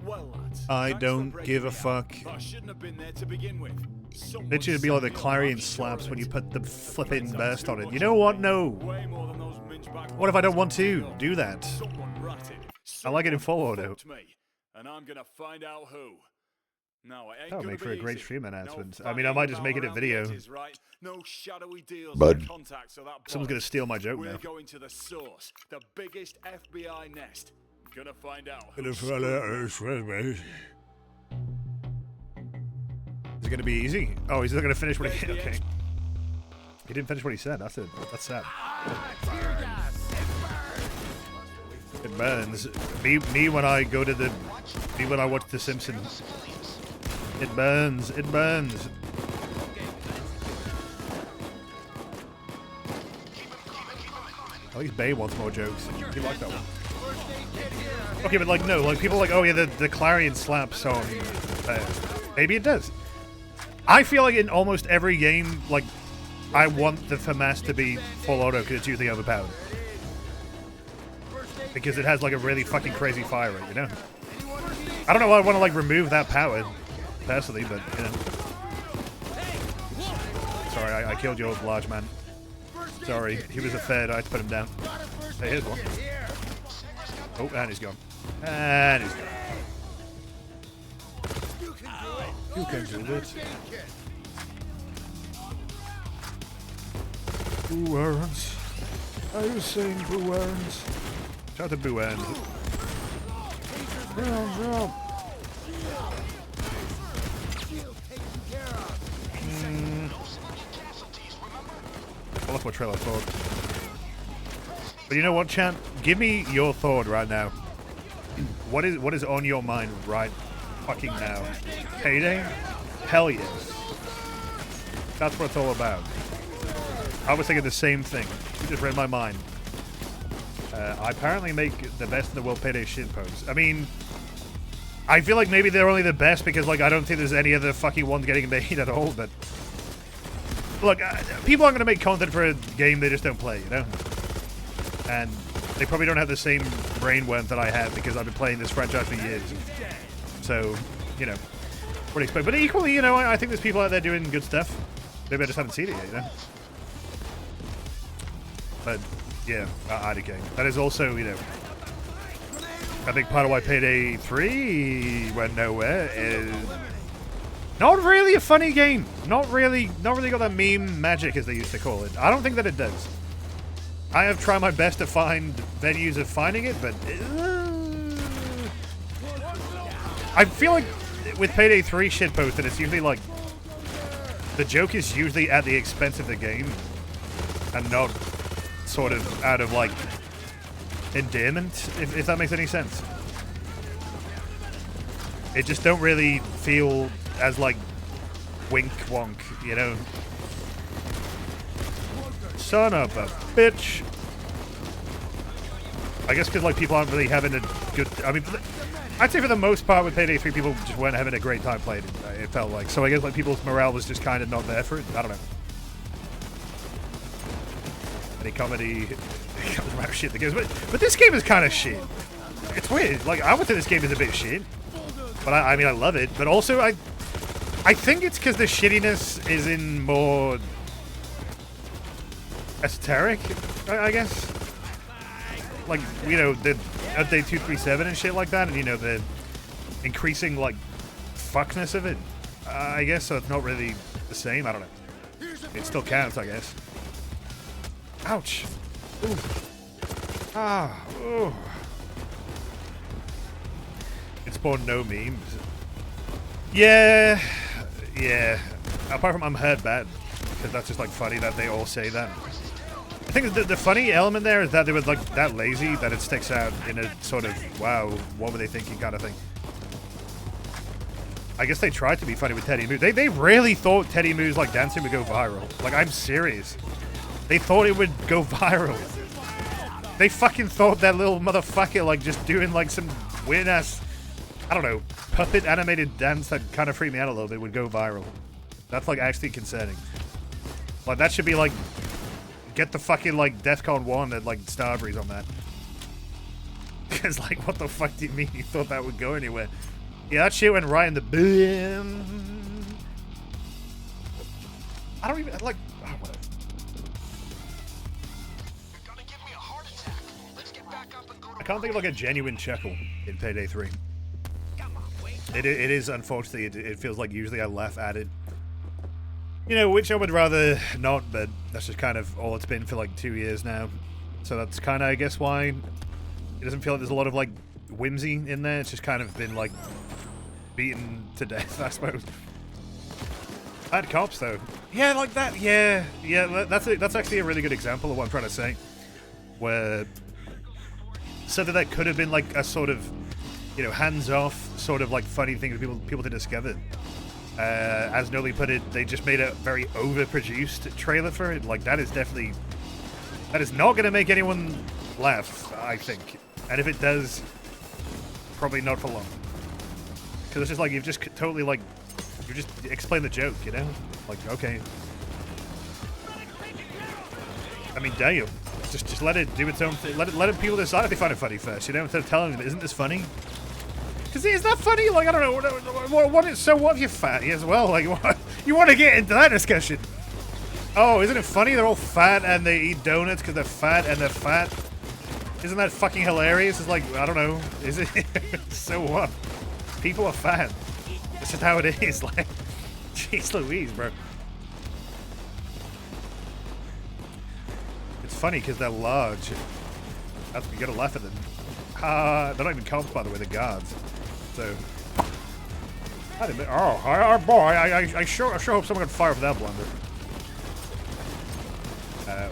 Well, lads, I thanks for don't breaking give a me out, fuck. but I shouldn't have been there to begin with. Someone It should be like the set me up, clarion I'm sure slaps of when it. you put the flipping Friends, burst too on it. much You know what? pain. No. Way more than those minge-bag What if I don't want to ones. do that? Someone ratted. I like it in full Someone auto. fucked me, and I'm gonna find out who. No, it ain't That would gonna make for be a great easy. stream No announcement. I mean, I might just make it a faffing video. about around the edges, right? No shadowy deals Bud. or contacts or that Someone's gonna bollocks. steal my joke We're now. going to the source, the biggest FBI nest. Gonna find out. Gonna who's find out screwing me. Is it gonna be easy? Oh, he's not gonna finish what he There's the okay. edge. He didn't finish what he said. That's sad. Tear gas. It burns. Me when I go to the. Me when I watch The Simpsons. It burns. It burns. At least Bay wants more jokes. You like that one? Okay, but like no, like people are like, oh yeah, the clarion slap song. Maybe it does. I feel like in almost every game, like I want the FAMAS to be full auto because it's usually overpowered. Because it has like a really fucking crazy fire rate, you know? I don't know why I want to like remove that power, personally, but you know. Sorry, I killed your large man. Sorry, he was a third, I had to put him down. Hey, here's one. Oh, and he's gone. And he's gone. You can do this. Boo Earns. Are you saying Boo Earns? Shout out to Boo Earns. I love what Trailer thought. But you know what, chat? Give me your thought right now. What is on your mind right fucking now? Payday? Hell yes. That's what it's all about. I was thinking the same thing. You just read my mind. I apparently make the best in the world Payday shitposts. I mean, I feel like maybe they're only the best because, like, I don't think there's any other fucking ones getting made at all, but... Look, people aren't going to make content for a game they just don't play, you know? And they probably don't have the same brainworm that I have because I've been playing this franchise for years. So, you know, what do you expect? But equally, you know, I think there's people out there doing good stuff. Maybe I just haven't seen it yet, you know? But, yeah, I had a game. That is also, you know, I think part of why Payday 3 went nowhere is not really a funny game. Not really got that meme magic, as they used to call it. I don't think that it does. I have tried my best to find venues of finding it, but I feel like with Payday 3 shitpost that it's usually like the joke is usually at the expense of the game and not sort of out of like endearment, if that makes any sense. It just don't really feel as like wink wonk, you know? Son of a bitch. I guess because like people aren't really having a good... I mean, I'd say for the most part with Payday 3, people just weren't having a great time playing it, it felt like. So I guess like people's morale was just kind of not there for it. I don't know. any comedy comes from how shit the game is. But this game is kind of shit. It's weird. Like, I would say this game is a bit shit. But I mean, I love it. But also, I think it's because the shittiness is in more esoteric, I guess. Like, you know, the update 237 and shit like that, and, you know, the increasing, like, fuckness of it, I guess, so it's not really the same. I don't know. It still counts, I guess. Ouch. Ooh. Ah. Ooh. It spawned no memes. Yeah. Yeah. Apart from I'm heard bad, because that's just, like, funny that they all say that. I think the funny element there is that they were, like, that lazy that it sticks out in a sort of, wow, what were they thinking kind of thing. I guess they tried to be funny with Teddy Moos. They really thought Teddy Moos, like, dancing would go viral. Like, I'm serious. They thought it would go viral. They fucking thought that little motherfucker, like, just doing, like, some weird-ass, I don't know, puppet animated dance that kind of freaked me out a little bit would go viral. That's, like, actually concerning. Like, that should be, like, get the fucking, like, DEFCON 1 at, like, Starbreeze on that. Because, like, what the fuck do you mean you thought that would go anywhere? Yeah, that shit went right in the bin. I don't even, like, oh, whatever. You're gonna give me a heart attack. Let's get back up and go to I can't think of, like, a genuine chuckle in Payday 3. It is, unfortunately, it feels like usually I laugh at it. You know, which I would rather not, but that's just kind of all it's been for, like, 2 years now. So that's kind of, I guess, why it doesn't feel like there's a lot of, like, whimsy in there. It's just kind of been, like, beaten to death, I suppose. Bad cops, though. Yeah, like that. Yeah, that's actually a really good example of what I'm trying to say. Where something that could have been, like, a sort of, you know, hands-off, sort of, like, funny thing for people to discover. As Noli put it, they just made a very overproduced trailer for it. Like, that is definitely... that is not going to make anyone laugh, I think. And if it does, probably not for long. Because it's just like, you've just totally, like... you just explain the joke, you know? Like, okay. I mean, damn. Just let it do its own thing. Let people decide if they find it funny first, you know? Instead of telling them, isn't this funny? Because is that funny? Like, I don't know. So what if you're fat as well? Like, what, you want to get into that discussion? Oh, isn't it funny? They're all fat and they eat donuts because they're fat and they're fat. Isn't that fucking hilarious? It's like, I don't know. Is it? So what? People are fat. That's just how it is. Like, jeez Louise, bro. It's funny because they're large. You gotta laugh at them. They're not even cops, by the way, they're guards. So, boy, I sure hope someone can fire for that blunder.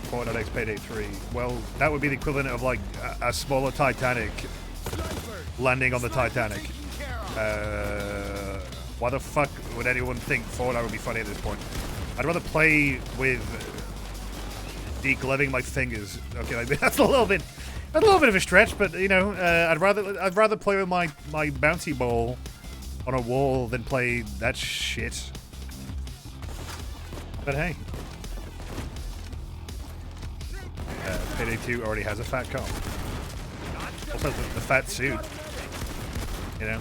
Fortnite X Payday 3. Well, that would be the equivalent of, like, a smaller Titanic landing on the Titanic. Why the fuck would anyone think Fortnite would be funny at this point? I'd rather play with degloving my fingers. Okay, like, that's a little bit of a stretch, but you know, I'd rather play with my bouncy ball on a wall than play that shit. But hey, Payday 2 already has a fat cop. Also, the fat suit. You know,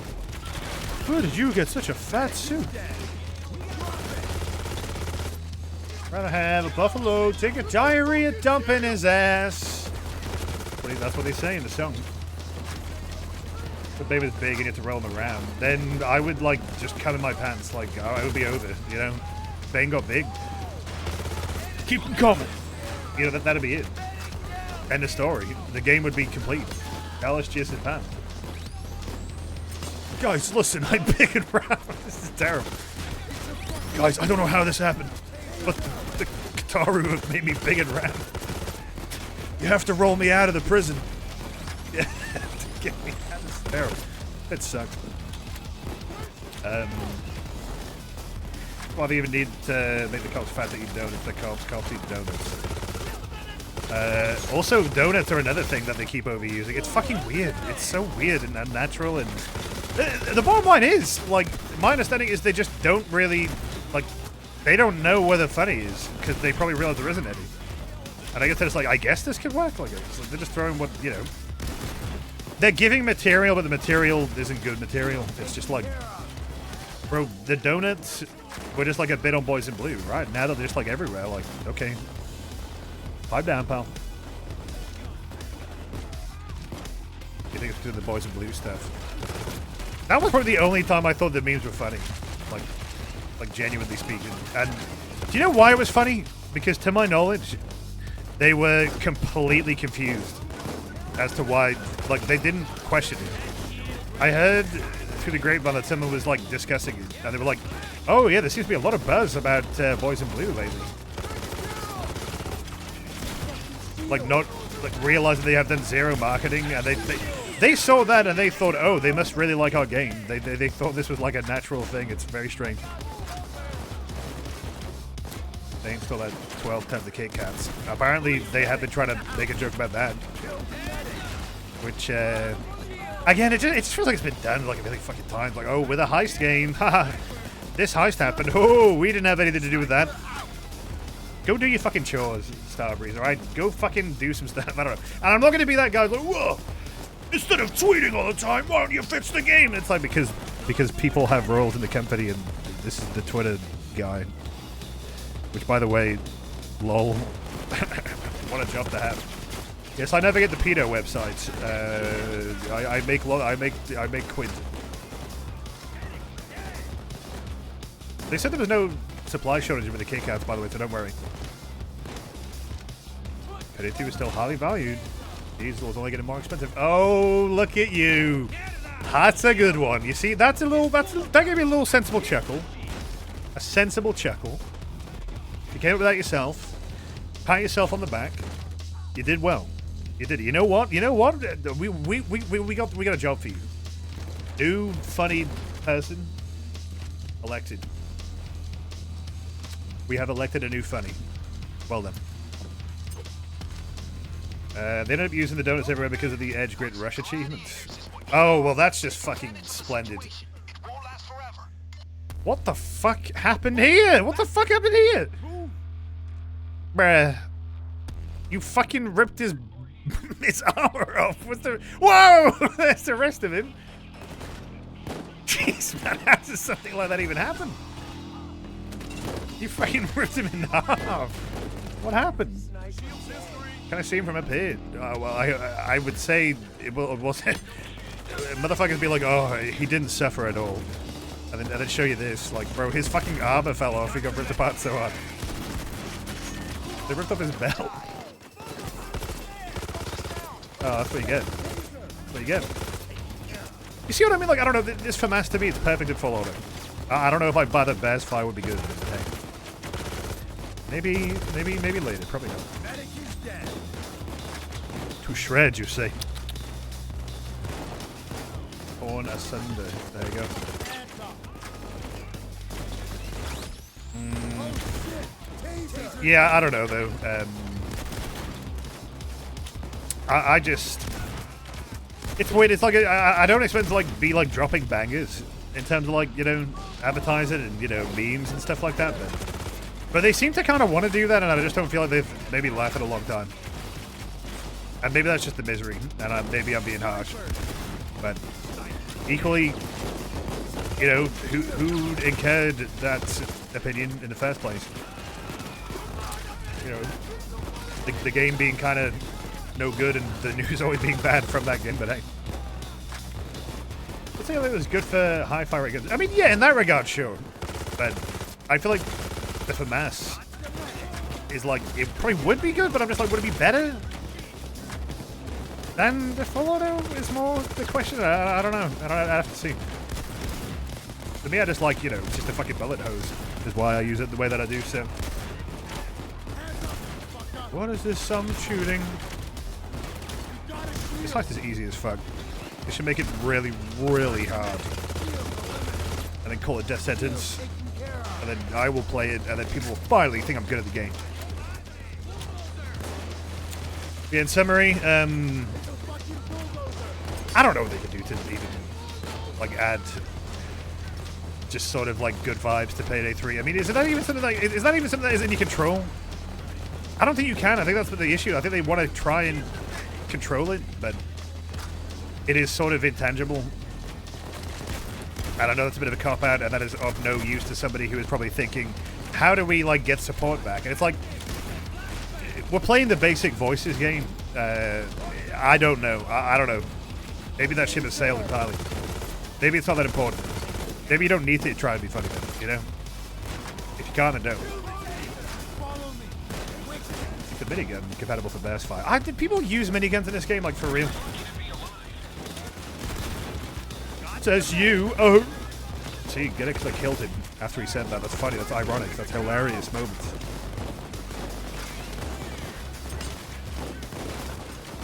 where did you get such a fat suit? Rather have a buffalo take a diarrhea dump in his ass. That's what they say in the song. If David's big and you have to roll him around, then I would, like, just come in my pants. Like, oh, it would be over, you know? Bane got big. Keep them coming. You know, that'd be it. End of story. The game would be complete. LSGS in pan. Guys, listen, I'm big and round. This is terrible. Guys, I don't know how this happened, but the Kataru have made me big and round. You have to roll me out of the prison. Yeah, to get me out. This is terrible. That sucks. Well, they even need to make the cops fat to eat donuts. The cops eat donuts. Also, donuts are another thing that they keep overusing. It's fucking weird. It's so weird and unnatural. And the bottom line is, like, my understanding is they just don't really, like, they don't know where the funny is because they probably realize there isn't any. And I guess they're just like, I guess this could work. Like, they're just throwing what, you know. They're giving material, but the material isn't good material. It's just like, bro, the donuts were just like a bit on Boys in Blue, right? Now they're just like everywhere. Like, okay. Pipe down, pal. You think it's because of the Boys in Blue stuff? That was probably the only time I thought the memes were funny. Like genuinely speaking. And do you know why it was funny? Because to my knowledge, they were completely confused as to why, like, they didn't question it. I heard through the grapevine that someone was, like, discussing it, and they were like, oh, yeah, there seems to be a lot of buzz about Boys in Blue lately. Like, not, like, realizing they have done zero marketing, and they saw that, and they thought, oh, they must really like our game. They thought this was, like, a natural thing. It's very strange. They installed that 12 tons of Kit Kats. Apparently, they have been trying to make a joke about that. Which, again, it just feels like it's been done like a million fucking times. Like, oh, with a heist game, haha, this heist happened. Oh, we didn't have anything to do with that. Go do your fucking chores, Starbreeze, alright? Go fucking do some stuff. I don't know. And I'm not going to be that guy like, whoa, instead of tweeting all the time, why don't you fix the game? It's like, because people have roles in the company, and this is the Twitter guy. Which, by the way, lol, what a job to have. Yes, I never get the pedo websites. I make quid. They said there was no supply shortage with the Kit Kats, by the way, so don't worry. Payday 2 is still highly valued. Diesel is only getting more expensive. Oh, look at you! That's a good one. You see, that gave me a little sensible chuckle. A sensible chuckle. You came up with that yourself. Pat yourself on the back. You did well. You did it. You know what? You know what? We got a job for you. New funny person elected. We have elected a new funny. Well done. They ended up using the donuts everywhere because of the Edge Grid Rush achievements. Oh, well, that's just fucking splendid. What the fuck happened here? What the fuck happened here? Bruh. You fucking ripped his armor off. What's the... Whoa! That's the rest of him. Jeez, man, how does something like that even happen? You fucking ripped him in half. What happened? Can I see him from up here? Well, I would say it wasn't. Motherfuckers be like, oh, he didn't suffer at all. And then show you this. Like, bro, his fucking armor fell off. He got ripped apart so hard. They ripped off his belt. Oh, that's what you get. That's what you get. You see what I mean? Like, I don't know. This FAMAS to me, it's perfect in full auto. I don't know if I buy the Bears fire would be good. But hey. Maybe later. Probably not. To shreds, you say. Torn asunder. There you go. Yeah, I don't know though. I just, it's weird. It's like I don't expect to like be like dropping bangers in terms of like, you know, advertising and, you know, memes and stuff like that. But they seem to kind of want to do that, and I just don't feel like they've maybe lasted a long time. And maybe that's just the misery, and maybe I'm being harsh. But equally, you know, who incurred that opinion in the first place? You know, the game being kind of no good and the news always being bad from that game, but hey. Let's say it was good for hi-fi regards. I mean, yeah, in that regard, sure. But I feel like the FAMAS is like, it probably would be good, but I'm just like, would it be better than the full auto is more the question? I don't know. I have to see. For me, I just like, you know, just a fucking bullet hose is why I use it the way that I do, so. What is this shooting? This heist is easy as fuck. They should make it really, really hard. And then call it death sentence. And then I will play it, and then people will finally think I'm good at the game. Yeah, in summary, I don't know what they could do to even, like, add just sort of, like, good vibes to Payday 3. I mean, is that even something that is in your control? I don't think you can. I think that's the issue. I think they want to try and control it, but it is sort of intangible. And I know that's a bit of a cop-out, and that is of no use to somebody who is probably thinking, how do we, like, get support back? And it's like, we're playing the basic voices game. I don't know. I don't know. Maybe that ship has sailed entirely. Maybe it's not that important. Maybe you don't need to try and be funny, you know? If you can't, then don't. It's a minigun compatible for Bear's Fire. Did people use miniguns in this game, like, for real? Says you. Oh. See, get it because I killed him after he said that. That's funny. That's ironic. That's a hilarious moment.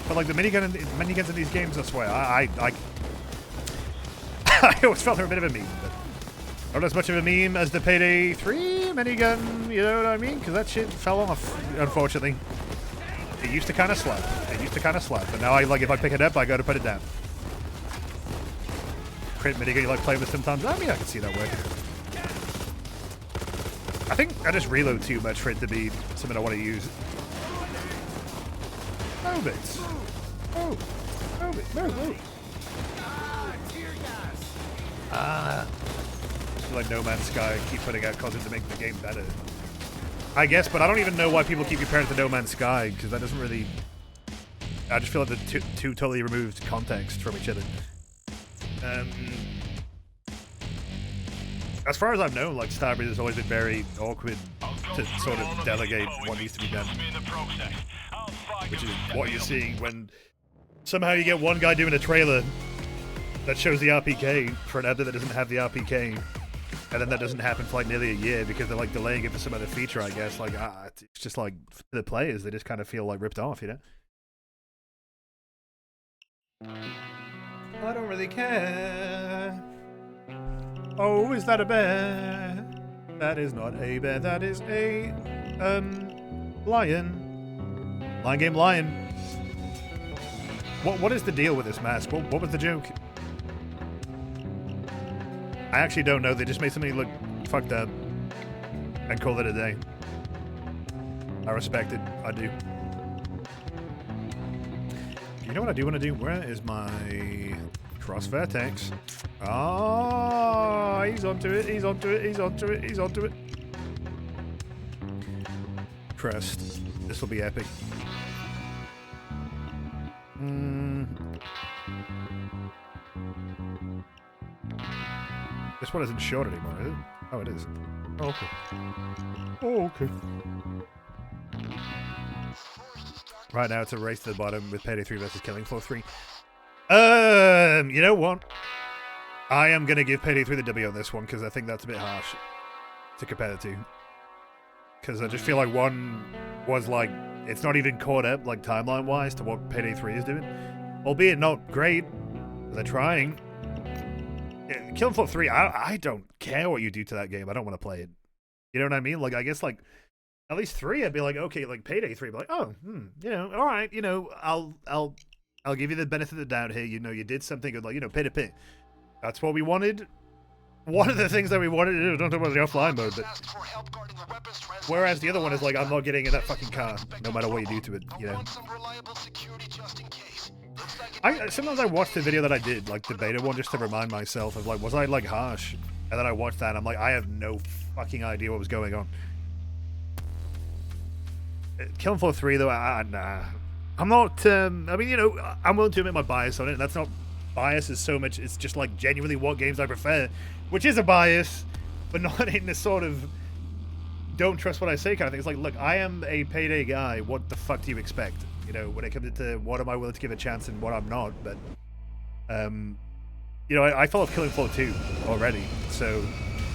But like the miniguns in these games, I swear, I always felt they're a bit of a meme. But not as much of a meme as the Payday 3 minigun. You know what I mean? Because that shit fell off, unfortunately. It used to kind of slap. But now if I pick it up, I go to put it down. Print minigun, you like playing with sometimes? I mean, I can see that working. I think I just reload too much for it to be something I want to use. Move it. Move it. Move. I feel like No Man's Sky keep putting out content to make the game better. I guess, but I don't even know why people keep comparing it to No Man's Sky, because that doesn't really... I just feel like the two totally removed context from each other. As far as I've known, like, Starbreeze has always been very awkward to sort of delegate what needs to be done. Which is what you're seeing when somehow you get one guy doing a trailer that shows the RPK for an other that doesn't have the RPK, and then that doesn't happen for like nearly a year because they're like delaying it for some other feature, I guess. Like, it's just like, for the players, they just kind of feel like ripped off, you know? I don't really care. Oh, is that a bear? That is not a bear, that is a, lion. Lion game lion. What is the deal with this mask? What was the joke? I actually don't know. They just made something look fucked up and called it a day. I respect it. I do. You know what I do want to do? Where is my cross vertex? Ah, he's onto it. He's onto it. He's onto it. He's onto it. Crest. This will be epic. This one isn't short anymore, is it? Oh, it is. Oh, okay. Oh, okay. Right now, it's a race to the bottom with Payday 3 versus Killing Floor 3. You know what? I am going to give Payday 3 the W on this one, because I think that's a bit harsh to compare the two. Because I just feel like one was like, it's not even caught up, like, timeline-wise to what Payday 3 is doing. Albeit not great, but they're trying. Killing Floor 3, I don't care what you do to that game. I don't want to play it. You know what I mean? Like, I guess, like, at least 3, I'd be like, okay, like, Payday 3, I'd be like, oh, you know, all right, you know, I'll give you the benefit of the doubt here. You know, you did something good, like, you know, pay to pay. That's what we wanted. One of the things that we wanted to do, don't talk about the offline mode, but... Whereas the other one is like, I'm not getting in that fucking car, no matter what you do to it, you know? Sometimes I watch the video that I did, like the beta one, just to remind myself of, like, was I, like, harsh? And then I watched that, and I'm like, I have no fucking idea what was going on. Killing Floor 3, though, nah. I'm not, I mean, you know, I'm willing to admit my bias on it, and that's not bias as so much, it's just, like, genuinely what games I prefer, which is a bias, but not in the sort of don't trust what I say kind of thing. It's like, look, I am a Payday guy, what the fuck do you expect? You know, when it comes to what am I willing to give a chance and what I'm not, but, you know, I fell off Killing Floor 2 already, so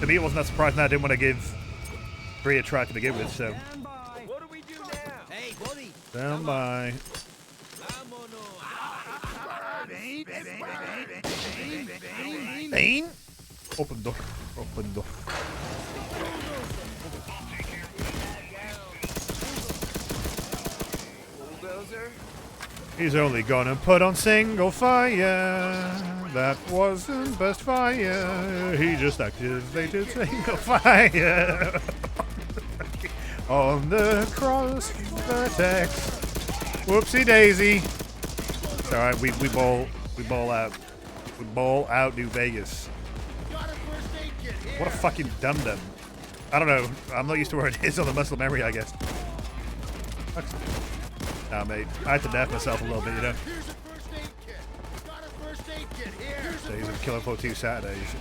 to me it wasn't that surprising that I didn't want to give 3 a try to begin with, so. What do we do now? Hey, buddy. Stand by. Bane? Open door. Open door. He's only gonna put on single fire. That wasn't best fire. He just activated single fire. On the cross. Vertex. Whoopsie daisy. It's all right. We ball out. We ball out New Vegas. What a fucking dum-dum. I don't know. I'm not used to where it is on the muscle memory, I guess. Nah, mate. I had to nerf myself a little bit, you know. Days of Killing Floor 2 Saturdays.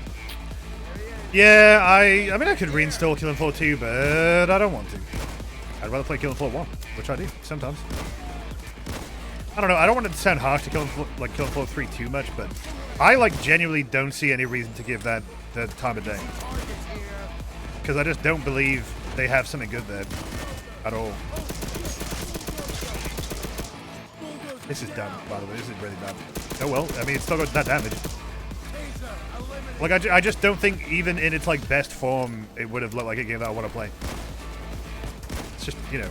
Yeah, I mean, I could reinstall Killing Floor 2, but I don't want to. I'd rather play Killing Floor 1, which I do sometimes. I don't know. I don't want it to sound harsh to Killing Floor 3 too much, but I genuinely don't see any reason to give that the time of day. Because I just don't believe they have something good there at all. This is dumb, by the way. This is really dumb. Oh well, I mean, it's still got that damage. I just don't think even in its best form it would have looked like a game that I want to play. It's just, you know,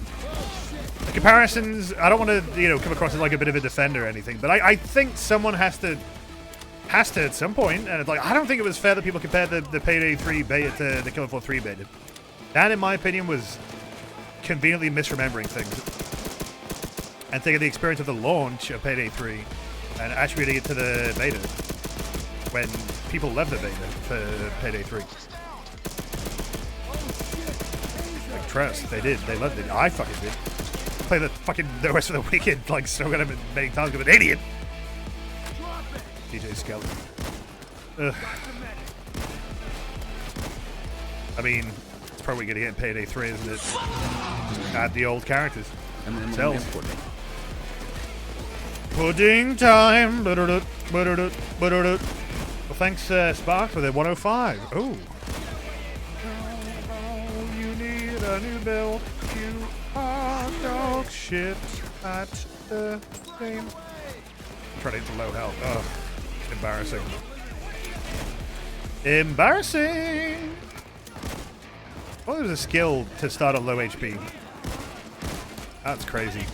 the comparisons. I don't want to, you know, come across as a bit of a defender or anything, but I think someone has to at some point, and it's I don't think it was fair that people compared the Payday 3 beta to the Killing Floor 3 beta. That, in my opinion, was conveniently misremembering things and taking the experience of the launch of Payday 3 and attributing it to the beta when people left the beta for Payday 3. Trust, they did. They loved it. I fucking did. Play the rest of the weekend so good at many times with an idiot. DJ Skeleton. Ugh. I mean, it's probably going to get in Payday 3, isn't it? Just add the old characters. And then Cells. pudding. Pudding time. Well, thanks, Spark, for the 105. Oh. You need a new build. You are dog shit at the game. I'm trying to hit the low health. Ugh. Embarrassing. Embarrassing! Well, there's a skill to start at low HP. That's crazy.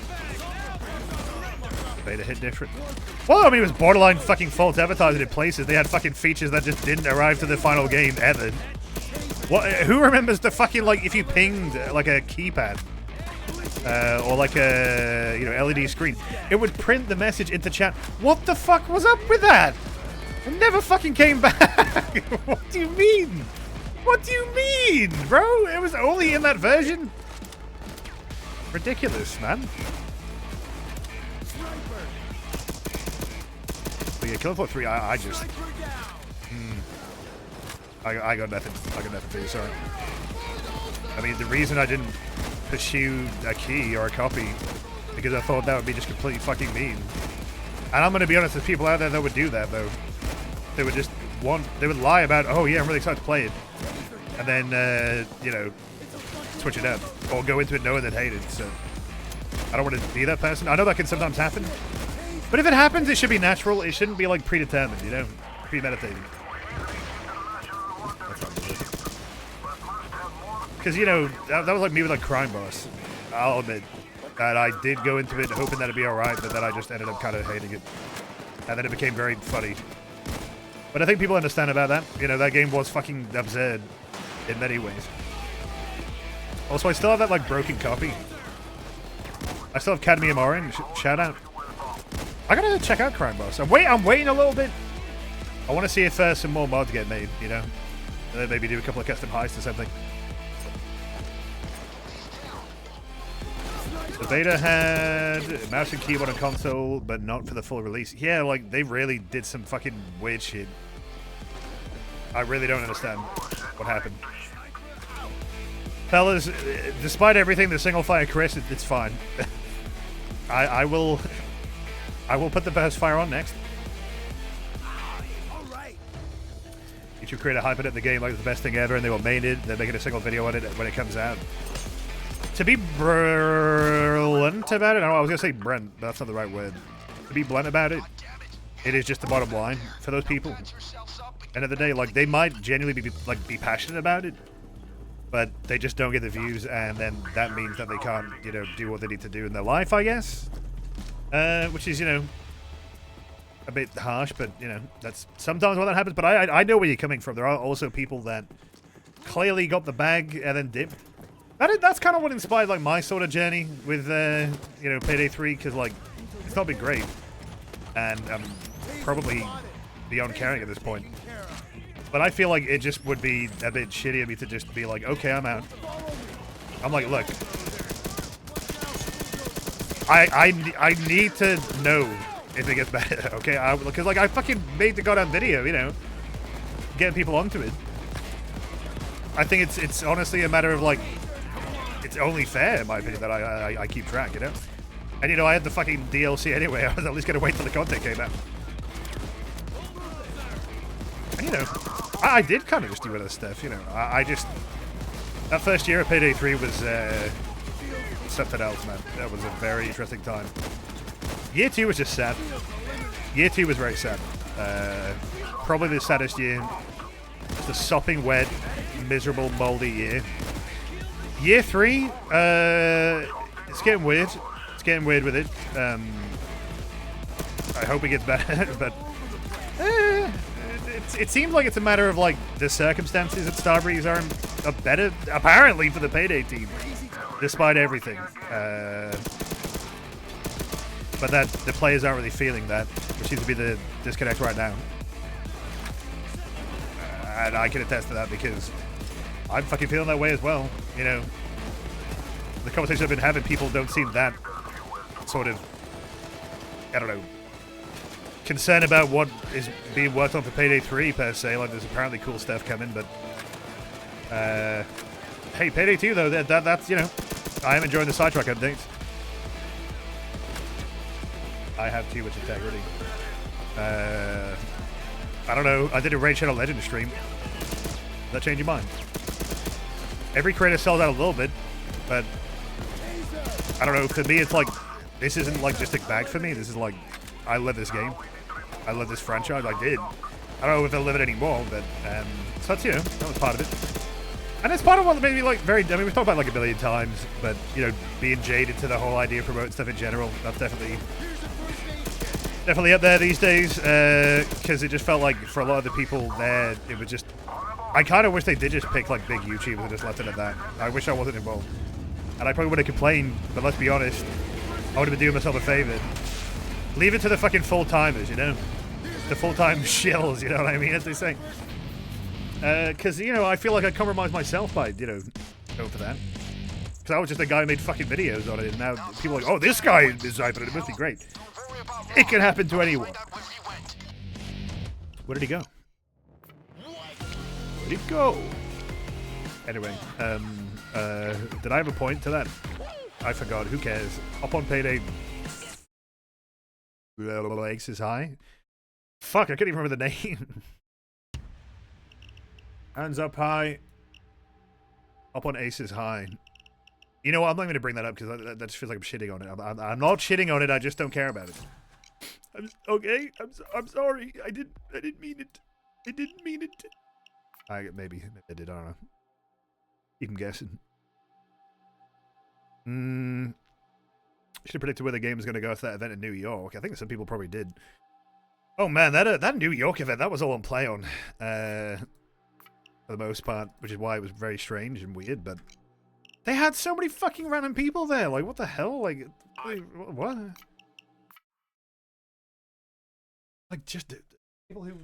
The beta hit different. Well, I mean, it was borderline fucking false advertising in places. They had fucking features that just didn't arrive to the final game ever. What? Who remembers the fucking, if you pinged, a keypad? Or a, you know, LED screen. It would print the message into chat. What the fuck was up with that? It never fucking came back. What do you mean? What do you mean, bro? It was only in that version? Ridiculous, man. But yeah, Killing Floor 3, I just... I got nothing. I got nothing for you, sorry. I mean, the reason I didn't pursue a key or a copy because I thought that would be just completely fucking mean. And I'm going to be honest, there's people out there that would do that, though. They would just they would lie about, oh yeah, I'm really excited to play it. And then, you know, switch it up. Or go into it knowing they'd hate it, so. I don't want to be that person. I know that can sometimes happen. But if it happens, it should be natural. It shouldn't be, predetermined, you know? Premeditated. That's not good. Because, you know, that was me with, Crime Boss. I'll admit that I did go into it hoping that it'd be alright, but then I just ended up kind of hating it. And then it became very funny. But I think people understand about that. You know, that game was fucking absurd in many ways. Also, I still have that, broken copy. I still have Cadmium Orange. Shout out. I gotta check out Crime Boss. I'm waiting a little bit. I want to see if some more mods get made, you know? Maybe do a couple of custom heists or something. The beta had mouse and keyboard and console, but not for the full release. Yeah, they really did some fucking weird shit. I really don't understand what happened. Fellas, despite everything, the single fire Chris, it's fine. I will put the burst fire on next. You should create a hype at the game like it's the best thing ever, and they will main it. They're making a single video on it when it comes out. To be blunt about it, I was gonna say Brent, but that's not the right word. To be blunt about it, it is just the bottom line for those people. End of the day, they might genuinely be passionate about it, but they just don't get the views, and then that means that they can't, you know, do what they need to do in their life, I guess. Which is, you know, a bit harsh, but, you know, that's sometimes when that happens. But I know where you're coming from. There are also people that clearly got the bag and then dipped. That's kind of what inspired like my sort of journey with you know, Payday 3, because like it's not been great, and I'm probably beyond caring at this point. But I feel like it just would be a bit shitty of me to just be like, okay, I'm out. I'm like, look, I need to know if it gets better, okay? Because like I fucking made the goddamn video, you know, getting people onto it. I think it's honestly a matter of like, it's only fair in my opinion that I keep track, you know. And you know, I had the fucking DLC anyway. I was at least gonna wait till the content came out. And you know, I did kind of just do other stuff, you know. I just, that first year of Payday 3 was something else, man. That was a very interesting time. Year 2 was just sad. Year 2 was very sad. Probably the saddest year. Just a sopping wet, miserable, moldy year. Year 3, it's getting weird. It's getting weird with it. I hope it gets better, but it seems like it's a matter of like the circumstances at Starbreeze are better, apparently, for the Payday team, despite everything. But that the players aren't really feeling that, which seems to be the disconnect right now. And I can attest to that because I'm fucking feeling that way as well. You know, the conversations I've been having, people don't seem that sort of, I don't know, concerned about what is being worked on for Payday 3 per se. Like, there's apparently cool stuff coming, but hey, Payday 2 though, that's, you know, I am enjoying the sidetrack updates. I have too much integrity. I don't know, I did a Raid Shadow Legend stream. Does that change your mind? Every creator sells out a little bit, but I don't know, for me it's like, this isn't like just a bag for me, this is like, I love this game. I love this franchise, I did. I don't know if I love it anymore, but so that's, you know, that was part of it. And it's part of what made me like very, I mean, we've talked about it like a billion times, but you know, being jaded to the whole idea of promoting stuff in general, that's definitely up there these days, because it just felt like for a lot of the people there, it was just, I kind of wish they did just pick like big YouTubers and just left it at that. I wish I wasn't involved. And I probably would have complained, but let's be honest, I would have been doing myself a favor. Leave it to the fucking full-timers, you know? The full-time shills, you know what I mean, as they say. Because, you know, I feel like I compromised myself by, you know, going for that. Because I was just a guy who made fucking videos on it, and now people are like, oh, this guy is hyping it, it must be great. It can happen to anyone. Where did he go? Where'd he go? Anyway, did I have a point to that? I forgot, who cares? Up on Payday. Ace is high. Fuck, I couldn't even remember the name. Hands up high. Up on Ace is high. You know what, I'm not going to bring that up because that just feels like I'm shitting on it. I'm not shitting on it, I just don't care about it. Okay, I'm sorry. I didn't mean it. I didn't mean it. Maybe I did, I don't know. Even guessing. Should have predicted where the game was going to go to that event in New York. I think some people probably did. Oh man, that New York event, that was all on Play On. For the most part, which is why it was very strange and weird, but they had so many fucking random people there. Like, what the hell? Like, what? Like, just people who,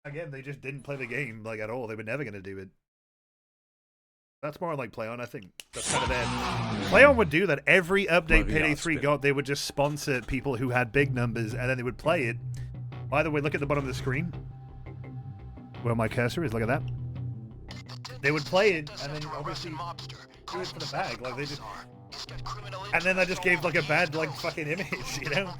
again, they just didn't play the game, like, at all. They were never going to do it. That's more like Play On, I think. That's kind of their... Play On would do that. Every update Payday 3 got, they would just sponsor people who had big numbers, and then they would play it. By the way, look at the bottom of the screen. Where my cursor is, look at that. They would play it, and then obviously do it for the bag. Like, they just... And then I just gave, like, a bad, like, fucking image, you know?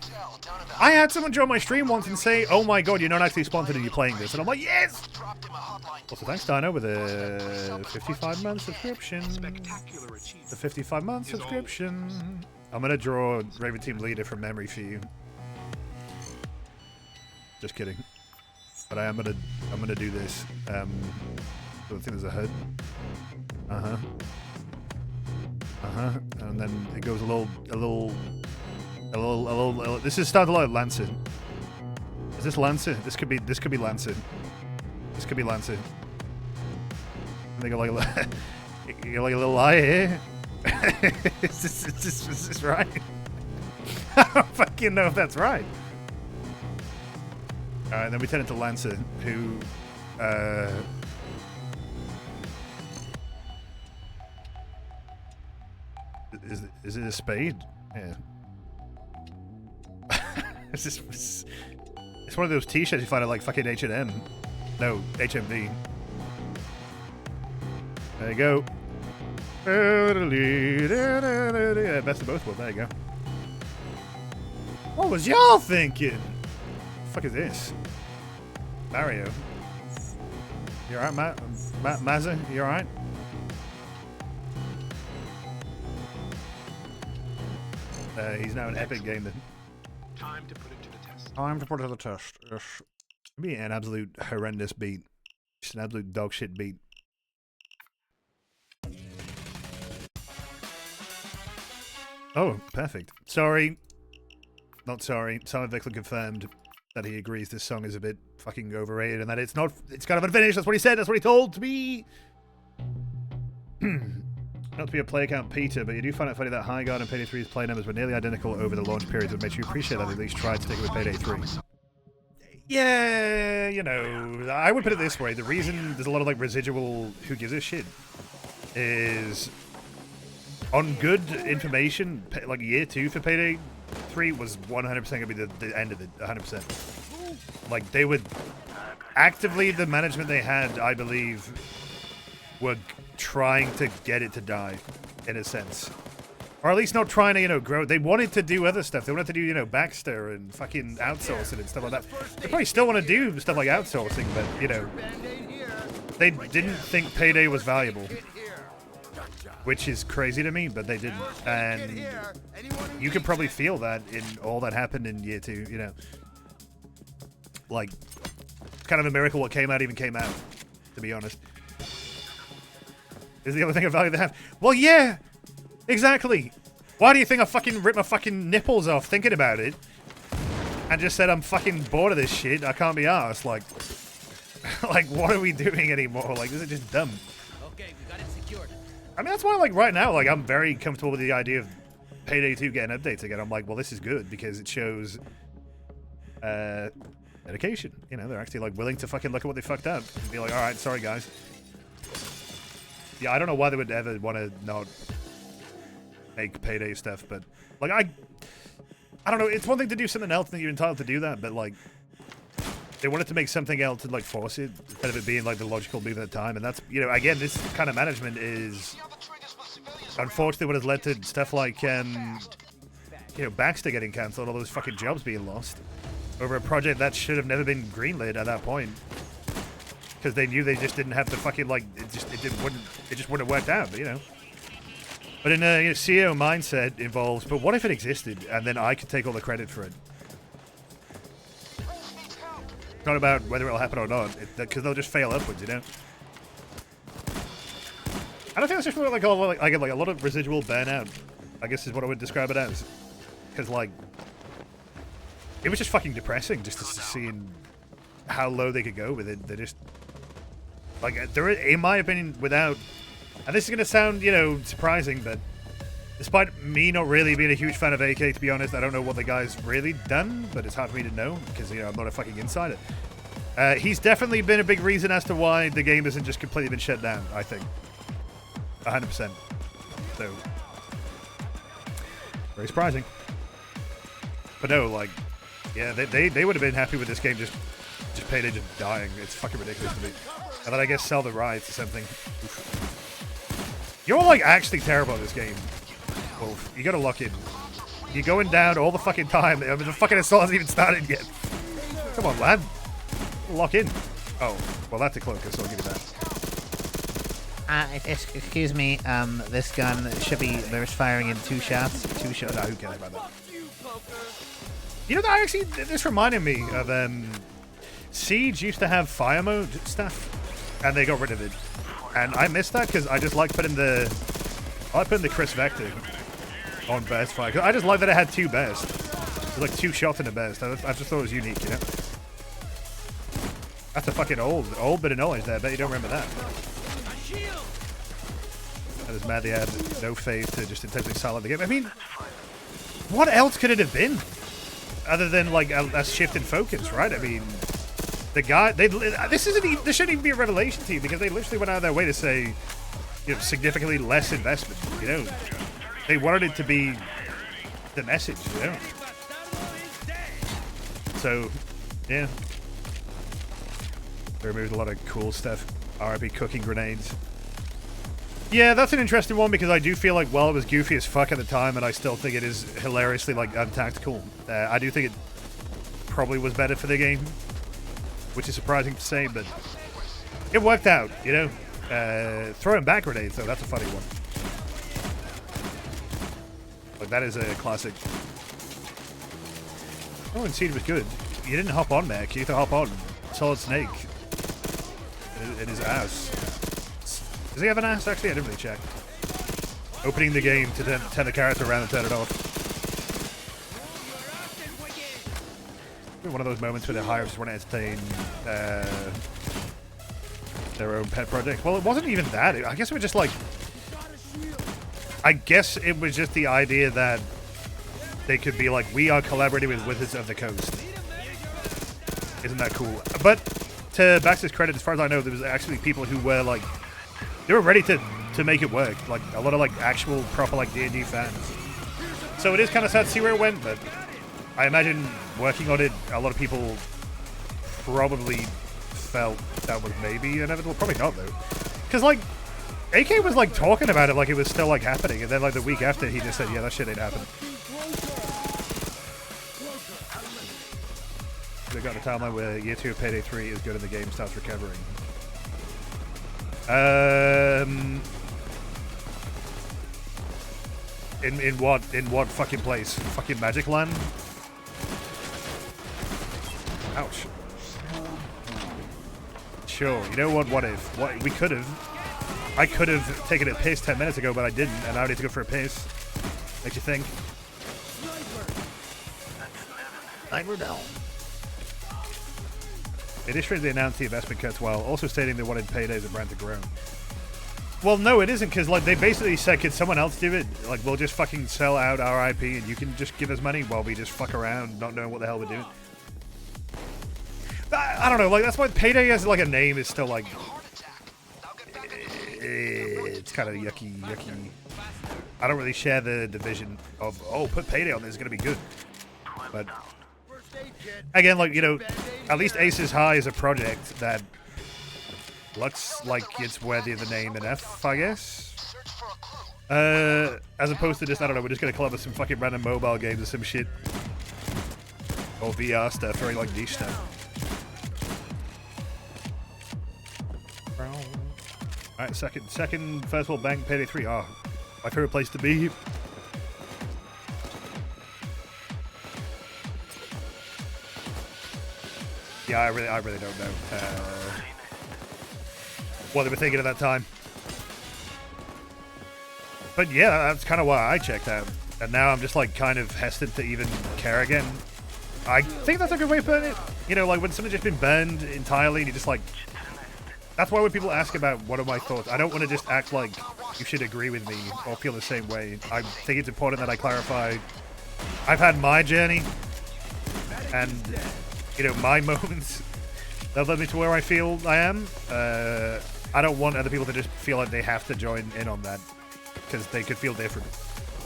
I had someone join my stream once and say, oh my god, you're not actually sponsored and you're playing this. And I'm like, yes! Also, thanks, Dino, with a 55-month subscription. The 55-month subscription. I'm gonna draw Raven Team Leader from memory for you. Just kidding. But I'm gonna do this. I don't think there's a HUD. And then it goes a little. This is starting to look like Lancer. Is this Lancer? This could be Lancer. This could be Lancer. And they go like, You're like a little lie here. Is this right? I don't fucking know if that's right. Alright, then we turn into Lancer, who is it a spade? Yeah. It's one of those t-shirts you find at like fucking H&M. No, HMV. There you go. Yeah, best of both worlds. There you go. What was y'all thinking? The fuck is this? Mario. You alright, Mazza? You alright? He's now an epic game then. Time to put it to the test. Time to put it to the test. Yes. Be an absolute horrendous beat. Just an absolute dog shit beat. Oh, perfect. Sorry. Not sorry. Simon Vickler confirmed that he agrees this song is a bit fucking overrated and that it's not. It's kind of unfinished. That's what he said. That's what he told me. Not to be a play account Peter, but you do find it funny that High Guard and Payday 3's play numbers were nearly identical over the launch periods, which makes you appreciate that they at least tried to stick with Payday 3. Yeah, you know, I would put it this way. The reason there's a lot of like residual who gives a shit is on good information, like year 2 for Payday 3 was 100% going to be the end of it, 100%. Like, they would actively, the management they had, I believe, were trying to get it to die, in a sense. Or at least not trying to, you know, grow. They wanted to do other stuff. They wanted to do, you know, Baxter and fucking outsourcing and stuff like that. They probably still want to do stuff like outsourcing, but, you know, they didn't think Payday was valuable. Which is crazy to me, but they didn't. And you could probably feel that in all that happened in year 2, you know. Like, it's kind of a miracle what came out even came out, to be honest. Is the only thing of value they have. Well, yeah! Exactly! Why do you think I fucking ripped my fucking nipples off thinking about it? And just said I'm fucking bored of this shit, I can't be arsed, like... like, what are we doing anymore? Like, this is just dumb. Okay, we got it secured. I mean, that's why, like, right now, like, I'm very comfortable with the idea of Payday 2 getting updates again. I'm like, well, this is good because it shows dedication. You know, they're actually, like, willing to fucking look at what they fucked up and be like, all right, sorry, guys. Yeah, I don't know why they would ever want to not make Payday stuff, but, like, I don't know. It's one thing to do something else and you're entitled to do that, but, like, they wanted to make something else and, like, force it instead of it being, like, the logical move at the time. And that's, you know, again, this kind of management is unfortunately what has led to stuff like, you know, Baxter getting cancelled, all those fucking jobs being lost over a project that should have never been greenlit at that point. Because they knew they just didn't have the fucking, like, it just wouldn't have worked out, but, you know. But in a, you know, CEO mindset involves, but what if it existed and then I could take all the credit for it? It's not about whether it'll happen or not, because they'll just fail upwards, you know? I don't think it's just like a lot of residual burnout, I guess is what I would describe it as. Because, like, it was just fucking depressing just to seeing how low they could go with it. They just, like, there, in my opinion, without, and this is going to sound, you know, surprising, but despite me not really being a huge fan of AK, to be honest, I don't know what the guy's really done, but it's hard for me to know, because, you know, I'm not a fucking insider. He's definitely been a big reason as to why the game hasn't just completely been shut down, I think. 100%. So, very surprising. But no, like, yeah, they would have been happy with this game just Payday just dying. It's fucking ridiculous to me. And then I guess sell the rights or something. Oof. You're like actually terrible at this game. Wolf. You gotta lock in. You're going down all the fucking time. I mean, the fucking assault hasn't even started yet. Come on, lad. Lock in. Oh, well, that's a cloaker, so I'll give you that. Excuse me, this gun should be firing in 2 shots. 2 shots. No, who cares about that? You know, that actually, this reminded me of, Siege used to have fire mode stuff, and they got rid of it. And I missed that because I just like putting the Chris Vector on burst fire. Cause I just like that it had 2 bursts. There's like 2 shots in a burst. I just thought it was unique, you know? That's a fucking old bit of knowledge there. I bet you don't remember that. And it's mad they had no faith to just intentionally silent the game. I mean, what else could it have been? Other than, like, a shift in focus, right? I mean, the guy... this shouldn't even be a revelation to you, because they literally went out of their way to say, you know, significantly less investment, you know? They wanted it to be the message, you know? So, yeah. They removed a lot of cool stuff. RIP cooking grenades. Yeah, that's an interesting one, because I do feel like, well, it was goofy as fuck at the time, and I still think it is hilariously, like, untactical. I do think it probably was better for the game, which is surprising to say, but it worked out, you know? Throwing back grenades, though, that's a funny one. Like, that is a classic. Oh, and Seed was good. You didn't hop on, Mac. You have to hop on. Solid Snake. In his ass. Does he have an ass? Actually, I didn't really check. Opening the game to turn the character around and turn it off. One of those moments where the hires want to entertain their own pet project. Well, it wasn't even that. I guess it was just like... I guess it was just the idea that they could be like, we are collaborating with Wizards of the Coast. Isn't that cool? But to Baxter's credit, as far as I know, there was actually people who were like... They were ready to make it work. Like, a lot of, like, actual, proper, like, D&D fans. So it is kind of sad to see where it went, but I imagine working on it, a lot of people probably felt that was maybe inevitable. Probably not, though. Because, like, AK was, like, talking about it like it was still, like, happening, and then, like, the week after, he just said, yeah, that shit ain't happening. They got a timeline where year 2 of Payday 3 is good and the game starts recovering. In what fucking place? Fucking Magic Land? Ouch. Sure, you know what if? We could have. I could have taken a piss 10 minutes ago, but I didn't, and now I need to go for a piss. Makes you think. Sniper down. Initially, they announced the investment cuts while also stating they wanted Payday as a brand to grow. Well, no, it isn't, because like they basically said, could someone else do it? Like, we'll just fucking sell out our IP and you can just give us money while we just fuck around, not knowing what the hell we're doing. I don't know, like, that's why Payday as like a name is still like... It's kind of yucky. I don't really share the vision of, oh, put Payday on this, it's going to be good. But... Again, like, you know, at least Aces High is a project that looks like it's worthy of the name enough, I guess. As opposed to just, I don't know, we're just going to club with some fucking random mobile games or some shit. Or VR stuff, very like niche stuff. Alright, second first world bank, Payday 3. Oh, my favorite place to be. Yeah, I really don't know what they were thinking at that time. But yeah, that's kind of why I checked out. And now I'm just like kind of hesitant to even care again. I think that's a good way of putting it. You know, like when something's just been burned entirely and you just like... That's why when people ask about what are my thoughts, I don't want to just act like you should agree with me or feel the same way. I think it's important that I clarify. I've had my journey and... you know, my moments that led me to where I feel I am. I don't want other people to just feel like they have to join in on that because they could feel different.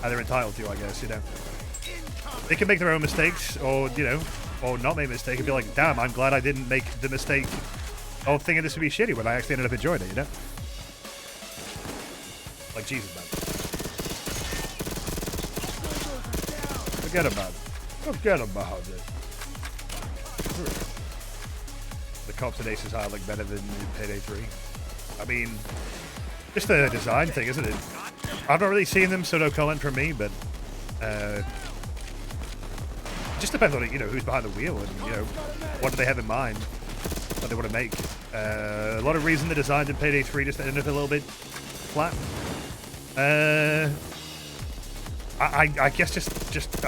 And they're entitled to, I guess, you know. They can make their own mistakes or, you know, or not make a mistake and be like, damn, I'm glad I didn't make the mistake of thinking this would be shitty when I actually ended up enjoying it, you know? Like Jesus, man. Forget about it. The cops and Aces High look better than Payday 3. I mean, just a design thing, isn't it? I've not really seen them, so no comment from me, but it just depends on, you know, who's behind the wheel and, you know, what do they have in mind, what they want to make. A lot of reason the designs in Payday 3 just ended up a little bit flat. I guess just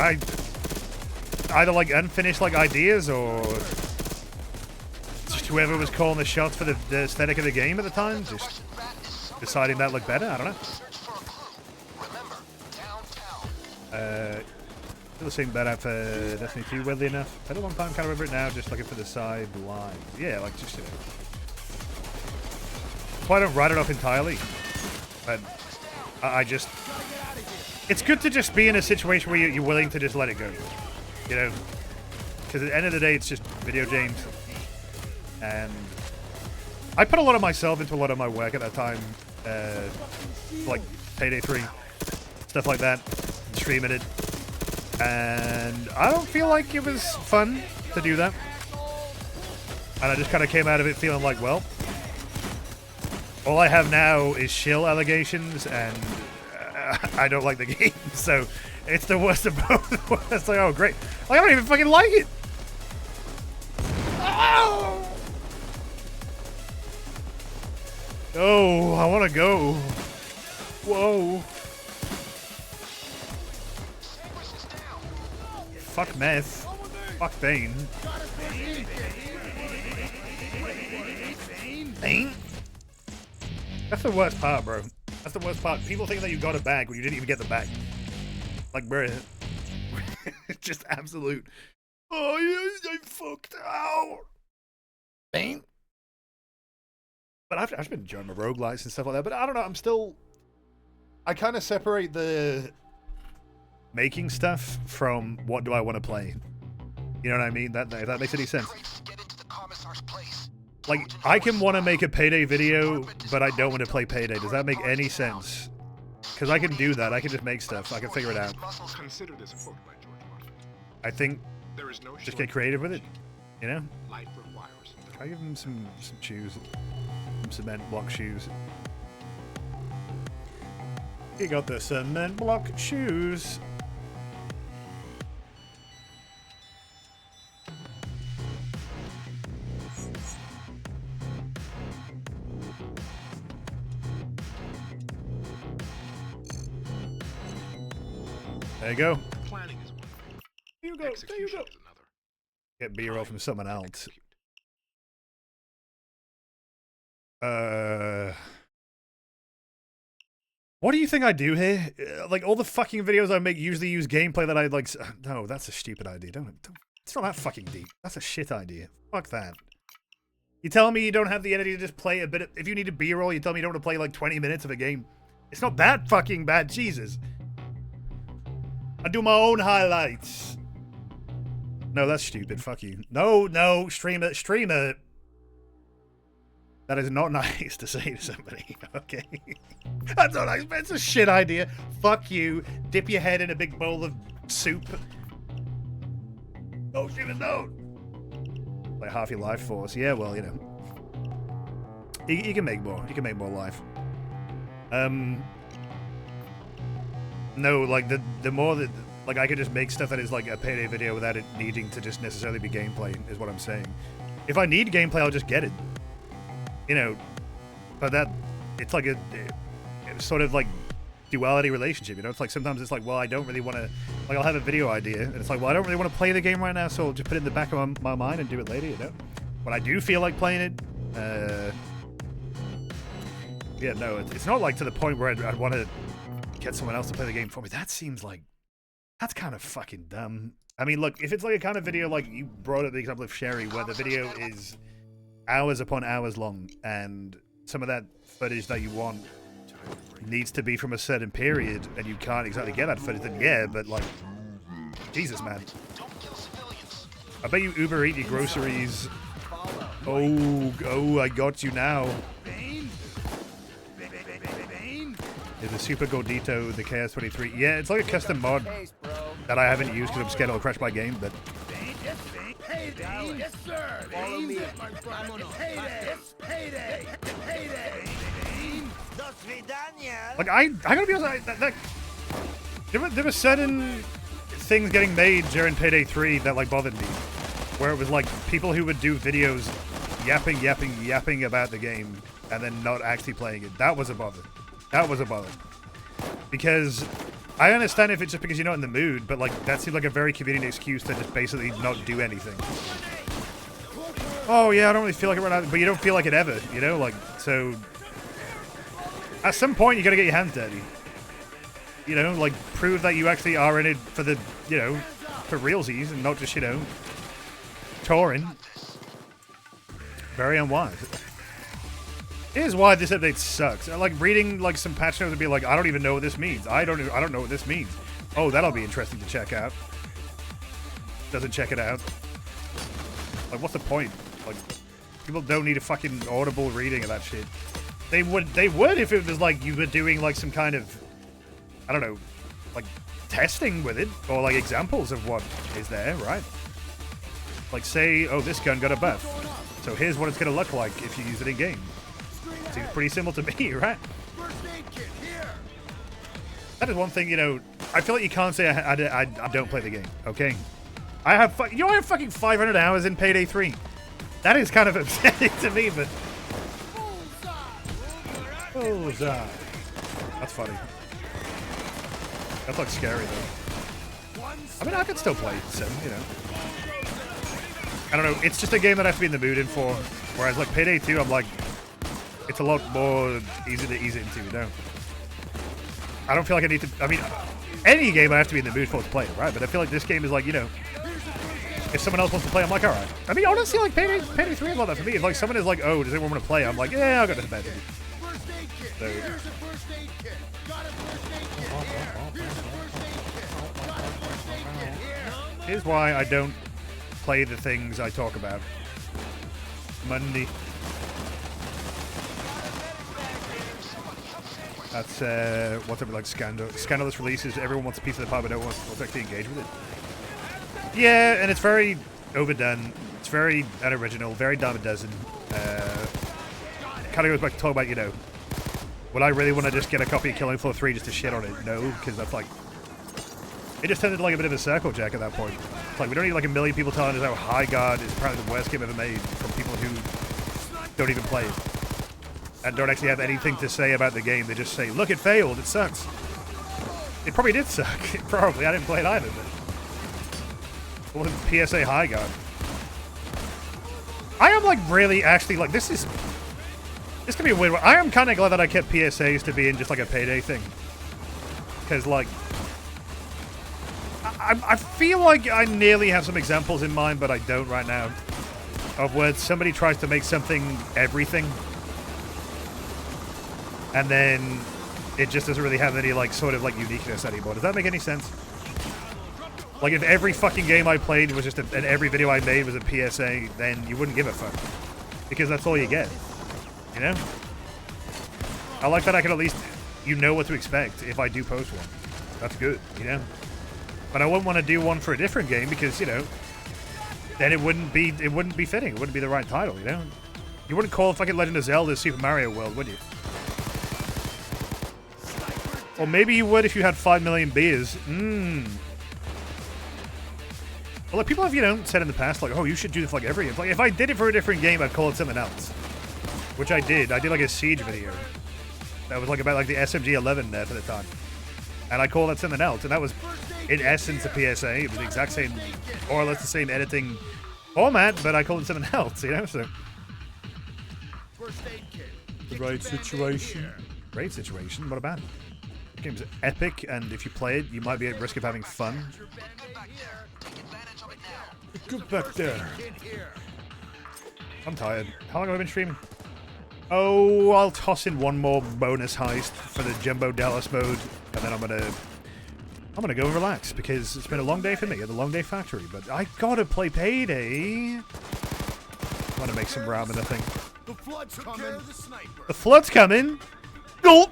either like unfinished like ideas or just whoever was calling the shots for the aesthetic of the game at the time just deciding that looked better. I don't know. Still seeing that out for Destiny 2, weirdly enough. Had a long time, can't remember it now, just looking for the sidelines. Yeah, like, just, you know. That's why I don't write it off entirely. But I just... It's good to just be in a situation where you're willing to just let it go. You know? Because at the end of the day, it's just video games. And I put a lot of myself into a lot of my work at that time. Like Payday 3. Stuff like that. Streaming it. And I don't feel like it was fun to do that. And I just kind of came out of it feeling like, well, all I have now is shill allegations, and I don't like the game. So it's the worst of both. It's like, oh, great. Like, I don't even fucking like it. Oh, I want to go. Whoa. Fuck meth. Fuck Bane. Bane? That's the worst part, bro. That's the worst part. People think that you got a bag when you didn't even get the bag. Like, bro. It's just absolute. Oh, yeah, I fucked out. Bane? But I've been enjoying my roguelites and stuff like that. But I don't know. I'm still. I kind of separate the making stuff from what do I want to play. You know what I mean? If that makes any sense. Like, I can want to make a Payday video, but I don't want to play Payday. Does that make any sense? Because I can do that. I can just make stuff. I can figure it out. I think just get creative with it. You know? I give him some shoes. Some cement block shoes. He got the cement block shoes. There you go. Planning is one thing. There you go. There you go. Is another. Get B-roll from someone else. What do you think I do here? Like, all the fucking videos I make usually use gameplay that I like. No, that's a stupid idea. Don't. It's not that fucking deep. That's a shit idea. Fuck that. You telling me you don't have the energy to just play a bit of, if you need a B-roll, you tell me you don't want to play like 20 minutes of a game. It's not that fucking bad. Jesus. I do my own highlights. No, that's stupid. Fuck you. No, streamer. That is not nice to say to somebody, okay? That's not nice, but it's a shit idea. Fuck you. Dip your head in a big bowl of soup. Oh, shit, no. Like half your life force. Yeah, well, you know. You can make more. You can make more life. No, like, the more that... Like, I could just make stuff that is like a Payday video without it needing to just necessarily be gameplay, is what I'm saying. If I need gameplay, I'll just get it. You know, but it's like a sort of like duality relationship, you know? It's like sometimes it's like, well, I don't really want to, like, I'll have a video idea, and it's like, well, I don't really want to play the game right now, so I'll just put it in the back of my mind and do it later, you know? When I do feel like playing it, yeah, no, it's not like to the point where I'd want to get someone else to play the game for me. That seems like, that's kind of fucking dumb. I mean, look, if it's like a kind of video, like you brought up the example of Sherry, where the video is hours upon hours long, and some of that footage that you want needs to be from a certain period, and you can't exactly get that footage, then yeah, but like, Jesus, man. I bet you Uber Eat your groceries. Oh, I got you now. Is the Super Gordito, the KS23. Yeah, it's like a custom mod that I haven't used because I'm scared it'll crash my game, but... Payday, yes sir. Follow me. Payday, payday, payday. Like, I gotta be honest, there were certain things getting made during Payday 3 that, like, bothered me. Where it was, like, people who would do videos yapping about the game and then not actually playing it. That was a bother. That was a bother. Because I understand if it's just because you're not in the mood, but, like, that seems like a very convenient excuse to just basically not do anything. Oh, yeah, I don't really feel like it right now, but you don't feel like it ever, you know? Like, so... At some point, you gotta get your hands dirty. You know, like, prove that you actually are in it for the, you know, for realsies and not just, you know, touring. Very unwise. Here's why this update sucks. I like reading like some patch notes and be like, I don't even know what this means. I don't know what this means. Oh, that'll be interesting to check out. Doesn't check it out. Like, what's the point? Like, people don't need a fucking audible reading of that shit. They would if it was like you were doing like some kind of, I don't know, like testing with it or like examples of what is there, right? Like say, oh, this gun got a buff, so here's what it's gonna look like if you use it in game. Seems pretty simple to me, right? That is one thing, you know. I feel like you can't say I don't play the game. Okay, I have fucking 500 hours in Payday 3. That is kind of upsetting to me, but. Bullseye. That's funny. That's like scary though. I mean, I could still play 7, you know. I don't know. It's just a game that I have to be in the mood in for. Whereas like Payday 2, I'm like, it's a lot more easy to ease into, you know. I don't feel like I need to. I mean, any game I have to be in the mood for to play it, right? But I feel like this game is like, you know, if someone else wants to play, I'm like, all right. I mean, honestly, like Payday 3 is like that for me. If like someone is like, oh, does anyone want to play? I'm like, yeah, I'll go to the bed. So. Here's why I don't play the things I talk about. Monday. That's whatever, like scandalous releases. Everyone wants a piece of the pie, but no one wants to actually engage with it. Yeah, and it's very overdone. It's very unoriginal, very dime a dozen. Kind of goes back to talk about, you know, would I really want to just get a copy of Killing Floor 3 just to shit on it? No, because that's like, it just turned into like a bit of a circle jack at that point. It's like we don't need like a million people telling us how High God is apparently the worst game ever made from people who don't even play it and don't actually have anything to say about the game. They just say, look, it failed, it sucks. It probably did suck. Probably. I didn't play it either, but what was PSA High God? I am like really actually like this can be a weird one. I am kind of glad that I kept PSAs to be in just like a Payday thing. Because like I feel like I nearly have some examples in mind, but I don't right now, of where somebody tries to make something everything, and then it just doesn't really have any like sort of like uniqueness anymore. Does that make any sense? Like if every fucking game I played was just and every video I made was a PSA, then you wouldn't give a fuck, because that's all you get. You know? I like that I can at least, you know what to expect if I do post one. That's good, you know? But I wouldn't want to do one for a different game because, you know, then it wouldn't be fitting. It wouldn't be the right title, you know? You wouldn't call fucking Legend of Zelda Super Mario World, would you? Or maybe you would if you had 5 million beers. Well, like people have, you know, said in the past, like, oh, you should do this for like every game. Like, if I did it for a different game, I'd call it something else. Which I did. I did like a Siege video. That was like about like the SMG-11 there for the time. And I called that something else. And that was, in essence, a PSA. It was the exact same, or less the same editing format, but I called it something else, you know? So. The right situation. Great situation. What about it? The game's epic, and if you play it, you might be at risk of having fun. Get back there. I'm tired. How long have I been streaming? Oh, I'll toss in one more bonus heist for the Jumbo Dallas mode, and then I'm gonna go and relax because it's been a long day for me at the Long Day Factory. But I gotta play Payday. I want to make some ramen, I think. The flood's coming. The flood's coming. Oh.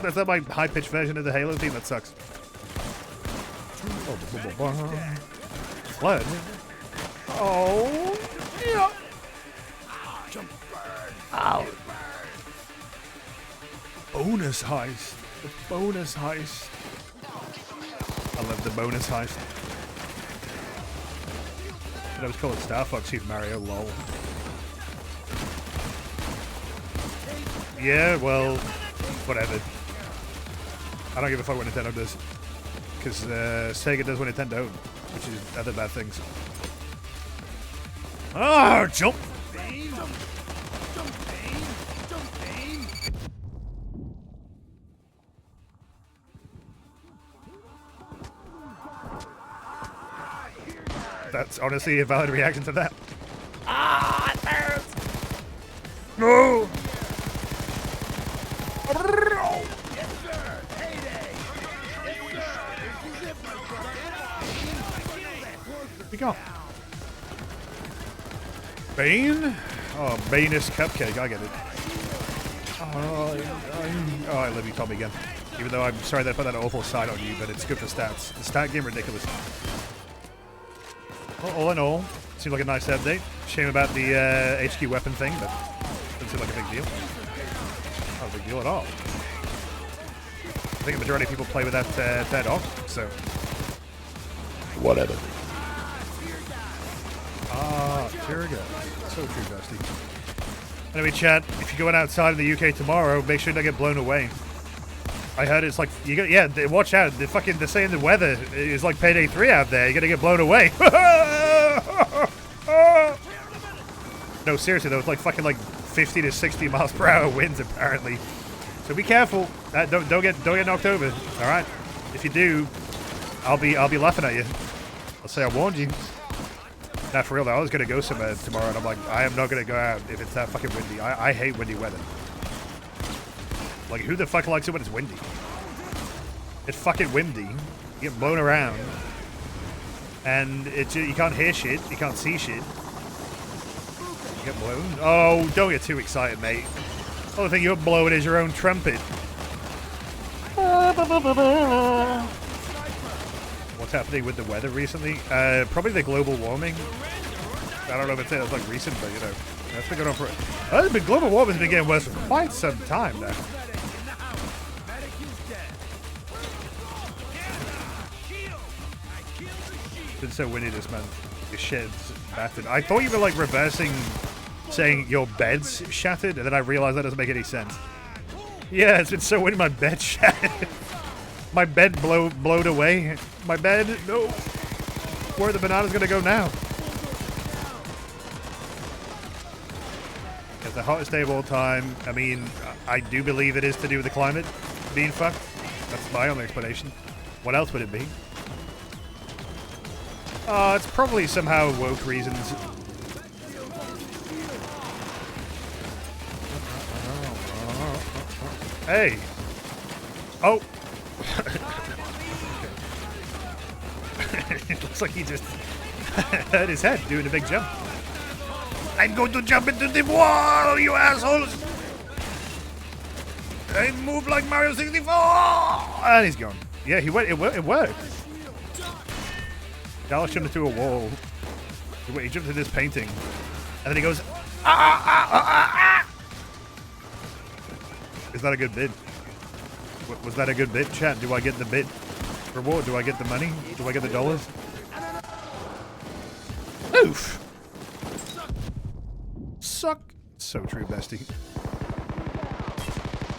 That's not my high-pitched version of the Halo theme. That sucks. Flood. Oh. Yeah. Ow. Bonus heist. The bonus heist. I love the bonus heist. I was calling Star Fox Super Mario, lol. Yeah, well, whatever. I don't give a fuck what Nintendo does. Because Sega does what Nintendo don't, which is other bad things. Ah, jump! honestly a valid reaction to that. Ah, it hurts! No! Yes, sir. Payday. Yes, sir. This is it, my brother. We go. Bane? Oh, Bane-is cupcake. I get it. Oh, I love you, Tommy, again. Even though I'm sorry that I put that awful side on you, but it's good for stats. The stat game, ridiculous. Well, all in all, seems like a nice update. Shame about the HQ weapon thing, but doesn't seem like a big deal. Not a big deal at all. I think the majority of people play with that off, so. Whatever. Ah, tear gas. So true, Dusty. Anyway, chat, if you're going outside of the UK tomorrow, make sure you don't get blown away. I heard it's like, you got, yeah, watch out. They're saying the weather is like Payday 3 out there. You're going to get blown away. No, seriously, though, it's like fucking like 50 to 60 miles per hour winds, apparently. So be careful. Don't get knocked over. All right. If you do, I'll be laughing at you. I'll say I warned you. Not for real though. I was gonna go somewhere tomorrow, and I'm like, I am not gonna go out if it's that fucking windy. I hate windy weather. Like, who the fuck likes it when it's windy? It's fucking windy. You get blown around, and you can't hear shit. You can't see shit. You get blown. Oh, don't get too excited, mate. The only thing you're blowing is your own trumpet. What's happening with the weather recently? Probably the global warming. I don't know if it's like recent, but you know, that's been going on for. Global warming's been getting worse for quite some time now. It's been so windy this month. Your shed's battered. I thought you were like reversing, saying your bed's shattered, and then I realized that doesn't make any sense. Yeah, it's been so windy, my bed's shattered. My bed blowed away. My bed, no. Where are the bananas gonna go now? It's the hottest day of all time. I mean, I do believe it is to do with the climate being fucked. That's my only explanation. What else would it be? It's probably somehow woke reasons. Hey. Oh. It looks like he just hurt his head doing a big jump. I'm going to jump into the wall, you assholes! I move like Mario 64! And he's gone. Yeah, he went. It worked. Dallas jumped into a wall. He jumped into this painting, and then he goes, ah! Is that a good bid? Was that a good bid, chat? Do I get the bid reward? Do I get the money? Do I get the dollars? Oof! Suck! So true, bestie.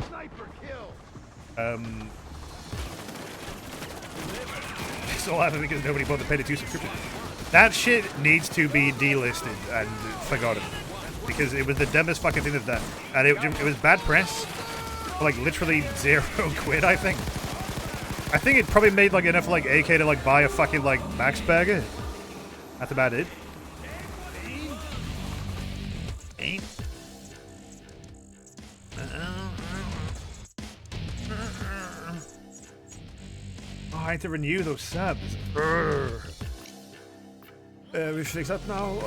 Sniper kill. It's all happened because nobody bought the Payday 2 subscription. That shit needs to be delisted and forgotten. Because it was the dumbest fucking thing they've done. And it was bad press. For like literally £0, I think. I think it probably made like enough like AK to like buy a fucking like Max burger. That's about it. Oh, I had to renew those subs. We fix that now.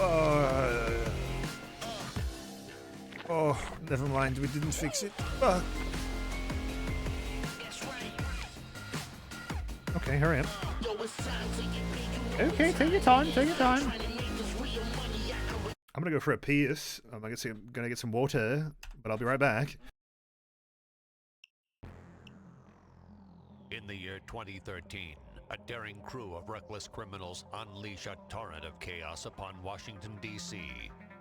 Oh, never mind. We didn't fix it. Okay, hurry up. Okay, take your time, take your time. I'm gonna go for a piss. I'm gonna get some water, but I'll be right back. In the year 2013, a daring crew of reckless criminals unleash a torrent of chaos upon Washington, D.C.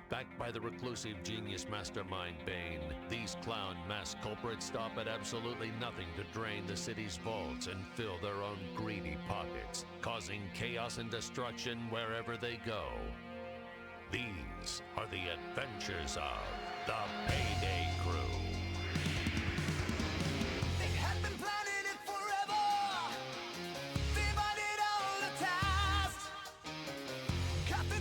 Backed by the reclusive genius mastermind Bane, these clown masked culprits stop at absolutely nothing to drain the city's vaults and fill their own greedy pockets, causing chaos and destruction wherever they go. These are the adventures of the Payday Crew. They had been planning it forever. Divided all the tasks. Cut the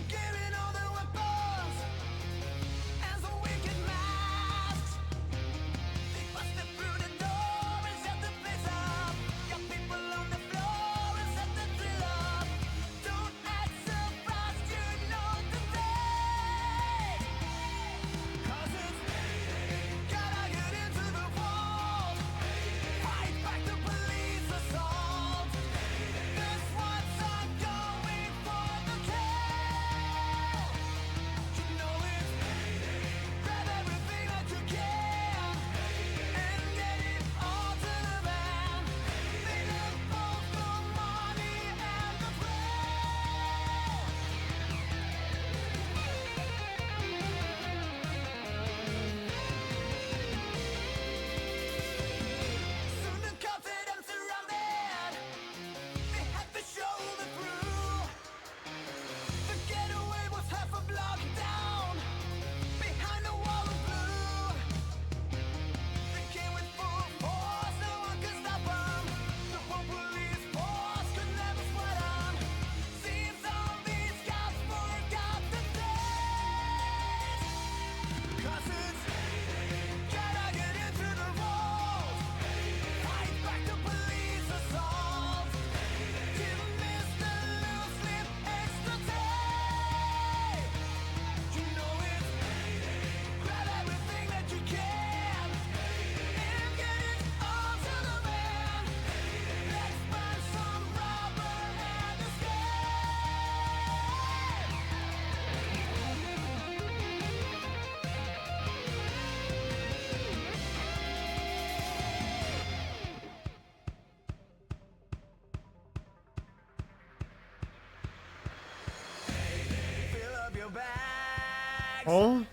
Oh?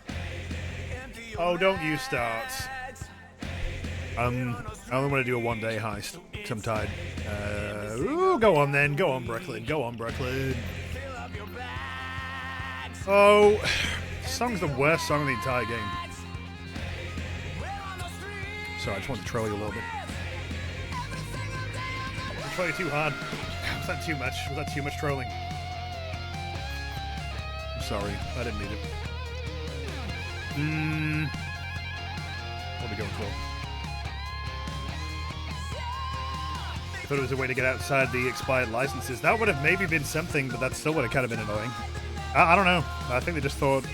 Oh, don't you start. I only want to do a one-day heist. 'Cause I'm tired. Ooh, go on then. Go on, Brooklyn. Go on, Brooklyn. Oh, this song's the worst song in the entire game. Sorry, I just want to troll you a little bit. I'm trolling you too hard. Was that too much? Was that too much trolling? I'm sorry. I didn't mean it. What are we going for? I thought it was a way to get outside the expired licenses. That would have maybe been something, but that still would have kind of been annoying. I don't know. I think they just thought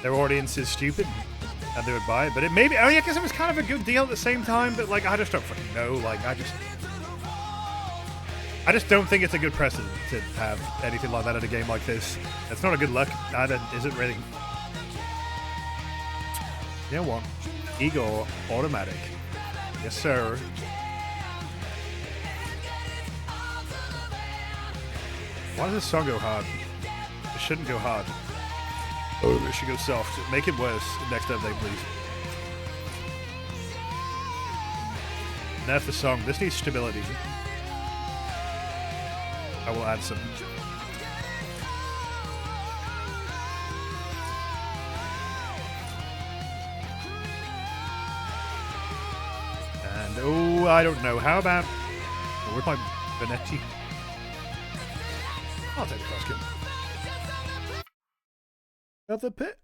their audience is stupid and they would buy it. But it maybe, oh yeah, because it was kind of a good deal at the same time. But like, I just don't fucking know. Like, I just don't think it's a good precedent to have anything like that in a game like this. It's not a good look either, is it really? You know what? Igor automatic. Yes, sir. Why does this song go hard? It shouldn't go hard. Oh, it should go soft. Make it worse next update, please. Nerf the song. This needs stability. I will add some. And, oh, I don't know. How about... Oh, where's my Benetti? I'll take the costume. Of the pit.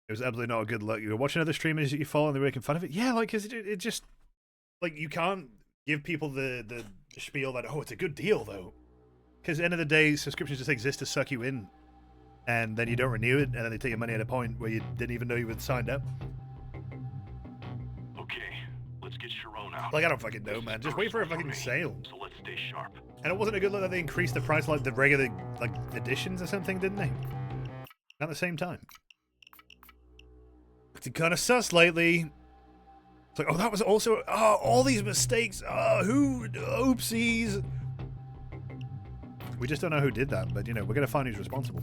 It was absolutely not a good look. You were watching other streamers that you follow and they're making fun of it. Yeah, like, cause it just... Like, you can't give people the spiel that, oh, it's a good deal, though. Because at the end of the day, subscriptions just exist to suck you in. And then you don't renew it, and then they take your money at a point where you didn't even know you had signed up. Okay, let's get Sharon out. Like, I don't fucking know, man. Just wait for a fucking sale. So let's stay sharp. And it wasn't a good look that they increased the price like the regular, like, editions or something, didn't they? At the same time. It's kind of sus lately. It's like, oh, that was also, oh, all these mistakes. Oh, oopsies. We just don't know who did that, but, you know, we're going to find who's responsible.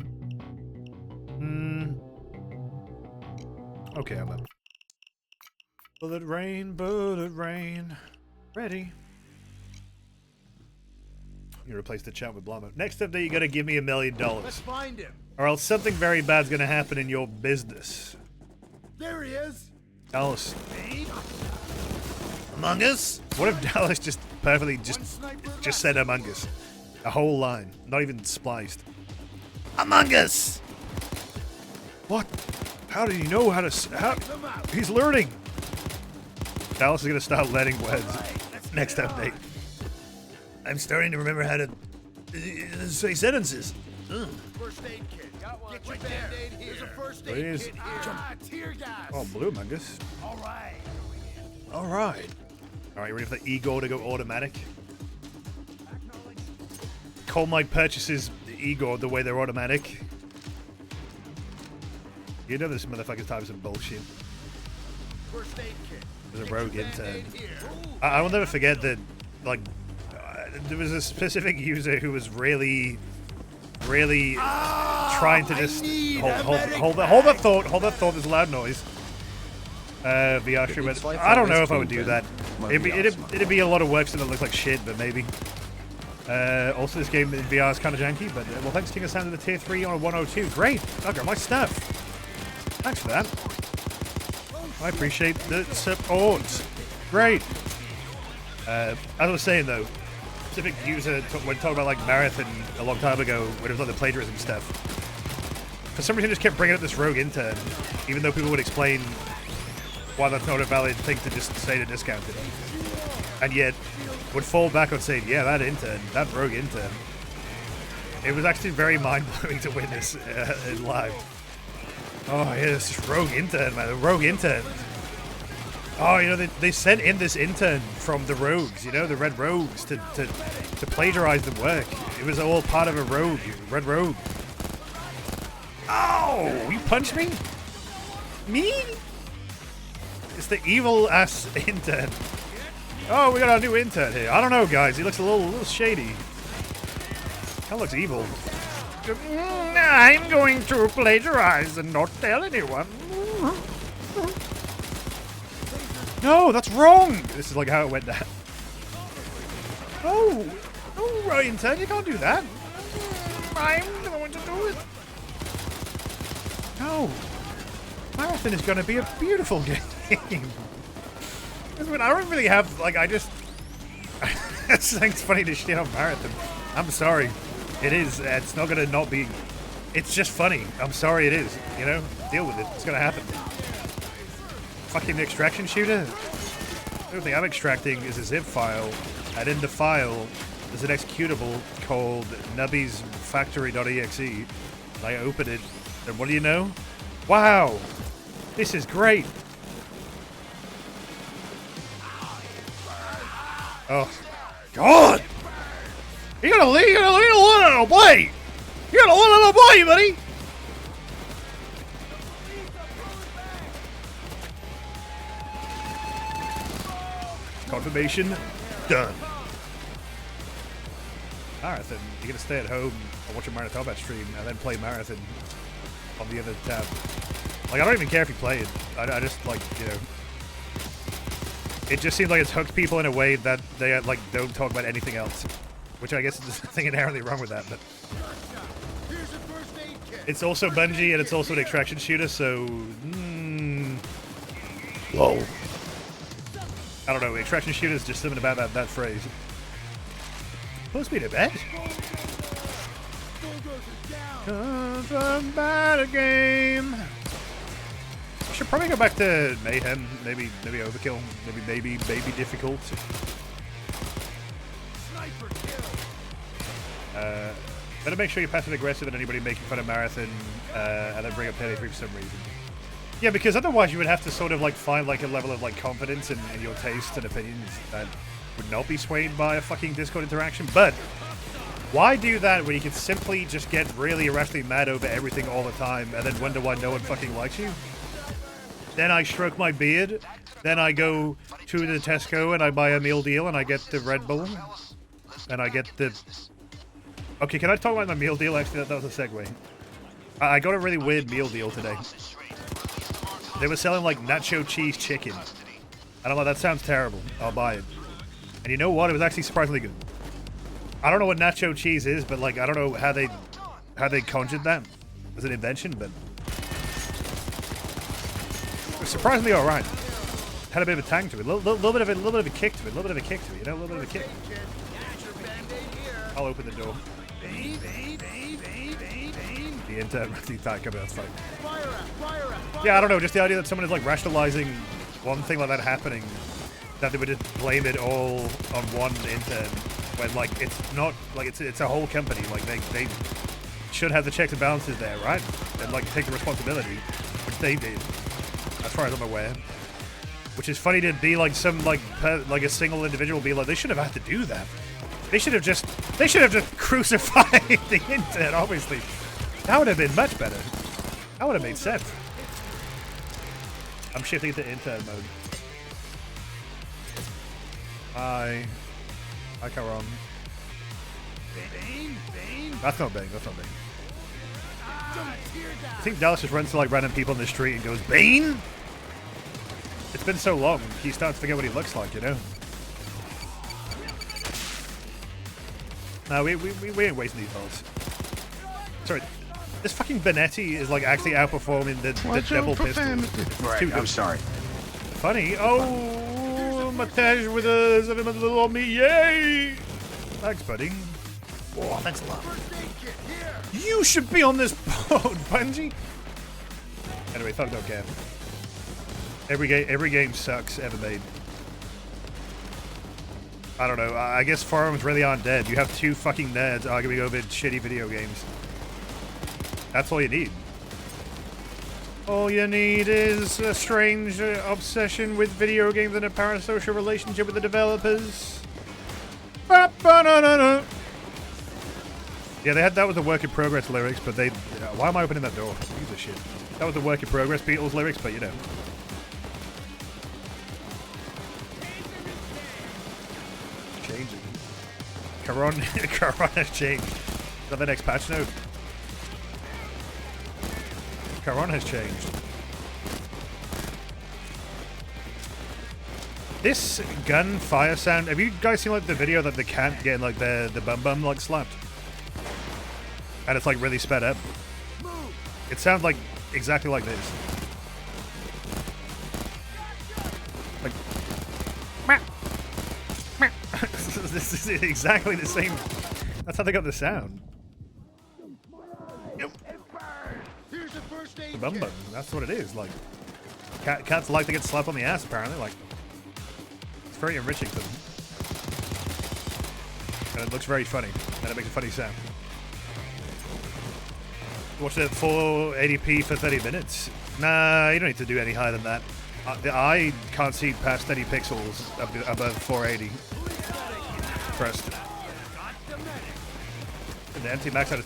Okay, I'm up. Bullet rain. Ready. You replace the chat with Blamo. Next update, you got to give me $1 million. Let's find him. Or else something very bad's going to happen in your business. There he is. Dallas. Among Us? What if Dallas just perfectly just said Among Us? A whole line. Not even spliced. Among Us! What? How did he know how to... He's learning! Dallas is going to start learning words. Next update. I'm starting to remember how to say sentences. First aid kit. Got one. Get your Band-Aid here. There's a first aid Please. kit here. Tear gas. Oh, blue Among Us. All right. Alright. Alright, ready for the Igor to go automatic? Call my purchases Igor the way they're automatic. You know this motherfucker's types of bullshit. First aid kit. There's a rogue intern. I will never forget that, like, there was a specific user who was really trying to just hold that thought. There's a loud noise. VR stream. I don't know if I would do that. It'd be a lot of work so that look like shit, but maybe. Also, this game in VR is kind of janky, but well, thanks for taking us down to the tier 3 on a 102. Great. I got my stuff. Thanks for that. I appreciate the support. Great. As I was saying though, specific user when talking about like Marathon a long time ago when it was like the plagiarism stuff. For some reason, just kept bringing up this rogue intern, even though people would explain why that's not a valid thing to just say to discount it, and yet would fall back on saying, yeah, that rogue intern. It was actually very mind-blowing to witness in live. Oh, yeah, this rogue intern, man. The rogue intern. Oh, you know, they sent in this intern from the rogues, you know, the red rogues, to plagiarize the work. It was all part of a rogue, red rogue. Oh, you punched me? Me? It's the evil-ass intern. Oh, we got our new intern here. I don't know, guys. He looks a little shady. Kind of looks evil. I'm going to plagiarize and not tell anyone. No, that's wrong. This is like how it went down. No, no, Ryan, you can't do that. I'm going to do it. No. Marathon is going to be a beautiful game. I don't really have, like, I just... It's funny to shit on Marathon. I'm sorry. It is. It's not going to not be... It's just funny. I'm sorry it is. You know? Deal with it. It's going to happen. Fucking extraction shooter? The only thing I'm extracting is a zip file. And in the file, there's an executable called nubbiesfactory.exe. I open it, and what do you know? Wow! This is great! Oh, God! You gotta leave it on a plate! You gotta let it on a plate, buddy! Confirmation done. Marathon. You're gonna stay at home and watch a MarioInATopHat stream and then play Marathon on the other tab. Like, I don't even care if you play it. I just, like, you know... It just seems like it's hooked people in a way that they, like, don't talk about anything else. Which I guess is nothing inherently wrong with that, but... It's also Bungie and it's also an extraction shooter, so... Whoa. I don't know, extraction shooters, just something about that phrase. Supposed to be to bed? Cause I'm bad at game. I should probably go back to Mayhem, maybe Overkill, maybe difficult. Better make sure you're passive aggressive at anybody making fun of Marathon, and then bring up Payday 3 for some reason. Yeah, because otherwise you would have to sort of like find like a level of like confidence in your taste and opinions that would not be swayed by a fucking Discord interaction. But why do that when you can simply just get really irrationally mad over everything all the time and then wonder why no one fucking likes you? Then I stroke my beard, then I go to the Tesco and I buy a meal deal and I get the Red Bull, and I get the... Okay, can I talk about my meal deal? Actually, that was a segue. I got a really weird meal deal today. They were selling like nacho cheese chicken. And I'm like, that sounds terrible. I'll buy it. And you know what? It was actually surprisingly good. I don't know what nacho cheese is, but like, I don't know how they conjured that. It was an invention, but it was surprisingly all right. Had a bit of a tang to it, a little bit of a kick to it, you know, a little bit of a kick. I'll open the door. The intern with the attack, that's fine. Yeah, I don't know, just the idea that someone is like rationalizing one thing like that happening, that they would just blame it all on one intern, when like it's not, like it's a whole company, like they should have the checks and balances there, right? And like take the responsibility, which they did, as far as I'm aware. Which is funny to be like some like a single individual be like, they should have had to do that. They should have just crucified the intern, obviously. That would have been much better. That would have made sense. I'm shifting to intern mode. Hi, Karan. That's not Bane, I think Dallas just runs to like random people in the street and goes, Bane? It's been so long, he starts to forget what he looks like, you know? No, we ain't wasting these balls. Sorry, this fucking Benetti is like actually outperforming the double pistol. Right, I'm sorry. Funny. Oh, Matej with a 7 on me. Yay! Thanks, buddy. Oh, thanks a lot. You should be on this boat, Bungie. Anyway, fuck don't care. Every game sucks ever made. I don't know. I guess forums really aren't dead. You have two fucking nerds arguing over shitty video games. That's all you need. All you need is a strange obsession with video games and a parasocial relationship with the developers. Ba-ba-na-na-na. Yeah, that was the work in progress lyrics, but they... why am I opening that door? Who gives a shit? That was the work in progress Beatles lyrics, but you know. Changing. Karan has changed. Is that the next patch note? Charon has changed. This gun fire sound. Have you guys seen like the video that the cat getting like the bum like slapped? And it's like really sped up. It sounds like exactly like this. Like, this is exactly the same. That's how they got the sound. Yep. The bum bum. That's what it is. Like, cats like to get slapped on the ass. Apparently, like, it's very enriching for them, and it looks very funny, and it makes a funny sound. Watch it at 480p for 30 minutes. Nah, you don't need to do any higher than that. The eye can't see past 30 pixels above 480. Pressed. And the empty max out is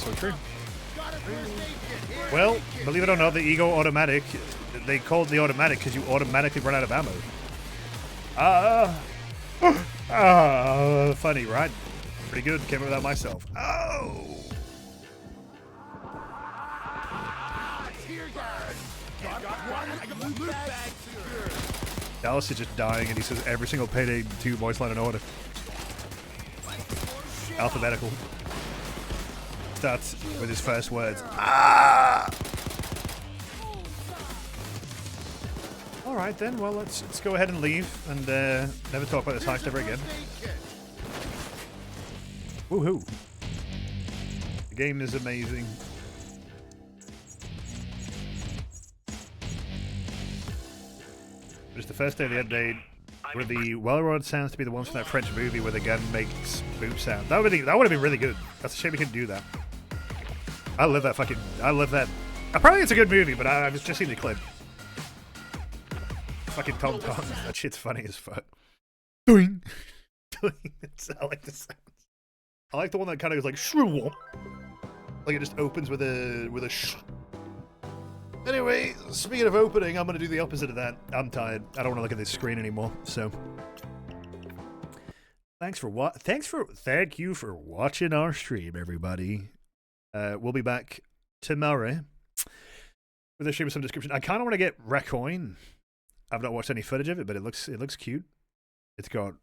so true. Well, believe it or not, the Ego Automatic, they called the automatic because you automatically run out of ammo. Funny, right? Pretty good. Came up with that myself. Oh! Dallas is just dying, and he says every single Payday 2 voice line in order. Alphabetical. Starts with his first words. Ah! Alright then, well let's go ahead and leave and never talk about this heist ever again. Woohoo! The game is amazing. It's the first day of the update where the well-rolled sounds to be the ones from that French movie where the gun makes boop sound. That would have been really good. That's a shame we couldn't do that. I love that. Apparently it's a good movie, but I've just seen the clip. Fucking Tom Tom. That shit's funny as fuck. Doing. I like the sound. I like the one that kind of goes like shrew. Like it just opens with a sh. Anyway, speaking of opening, I'm gonna do the opposite of that. I'm tired. I don't want to look at this screen anymore. So, thank you for watching our stream, everybody. We'll be back tomorrow with a stream with some description. I kind of want to get Raccoon. I've not watched any footage of it, but it looks cute. It's got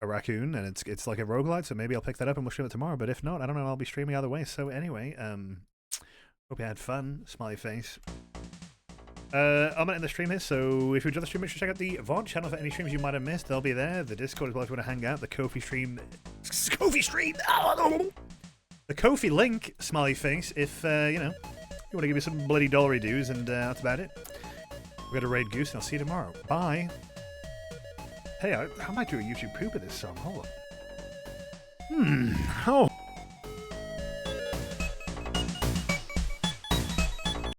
a raccoon, and it's like a roguelite, so maybe I'll pick that up and we'll stream it tomorrow. But if not, I don't know. I'll be streaming either way. So anyway, hope you had fun. Smiley face. I'm gonna end the stream here. So if you enjoyed the stream, make sure to check out the VOD channel for any streams you might have missed. They'll be there. The Discord as well if you want to hang out. The Ko-fi stream. The Ko-fi link. Smiley face. If you want to give me some bloody dollary dues, and that's about it. We're gonna raid Goose, and I'll see you tomorrow. Bye. Hey, how might I do a YouTube poop of this song? Hold on. Oh.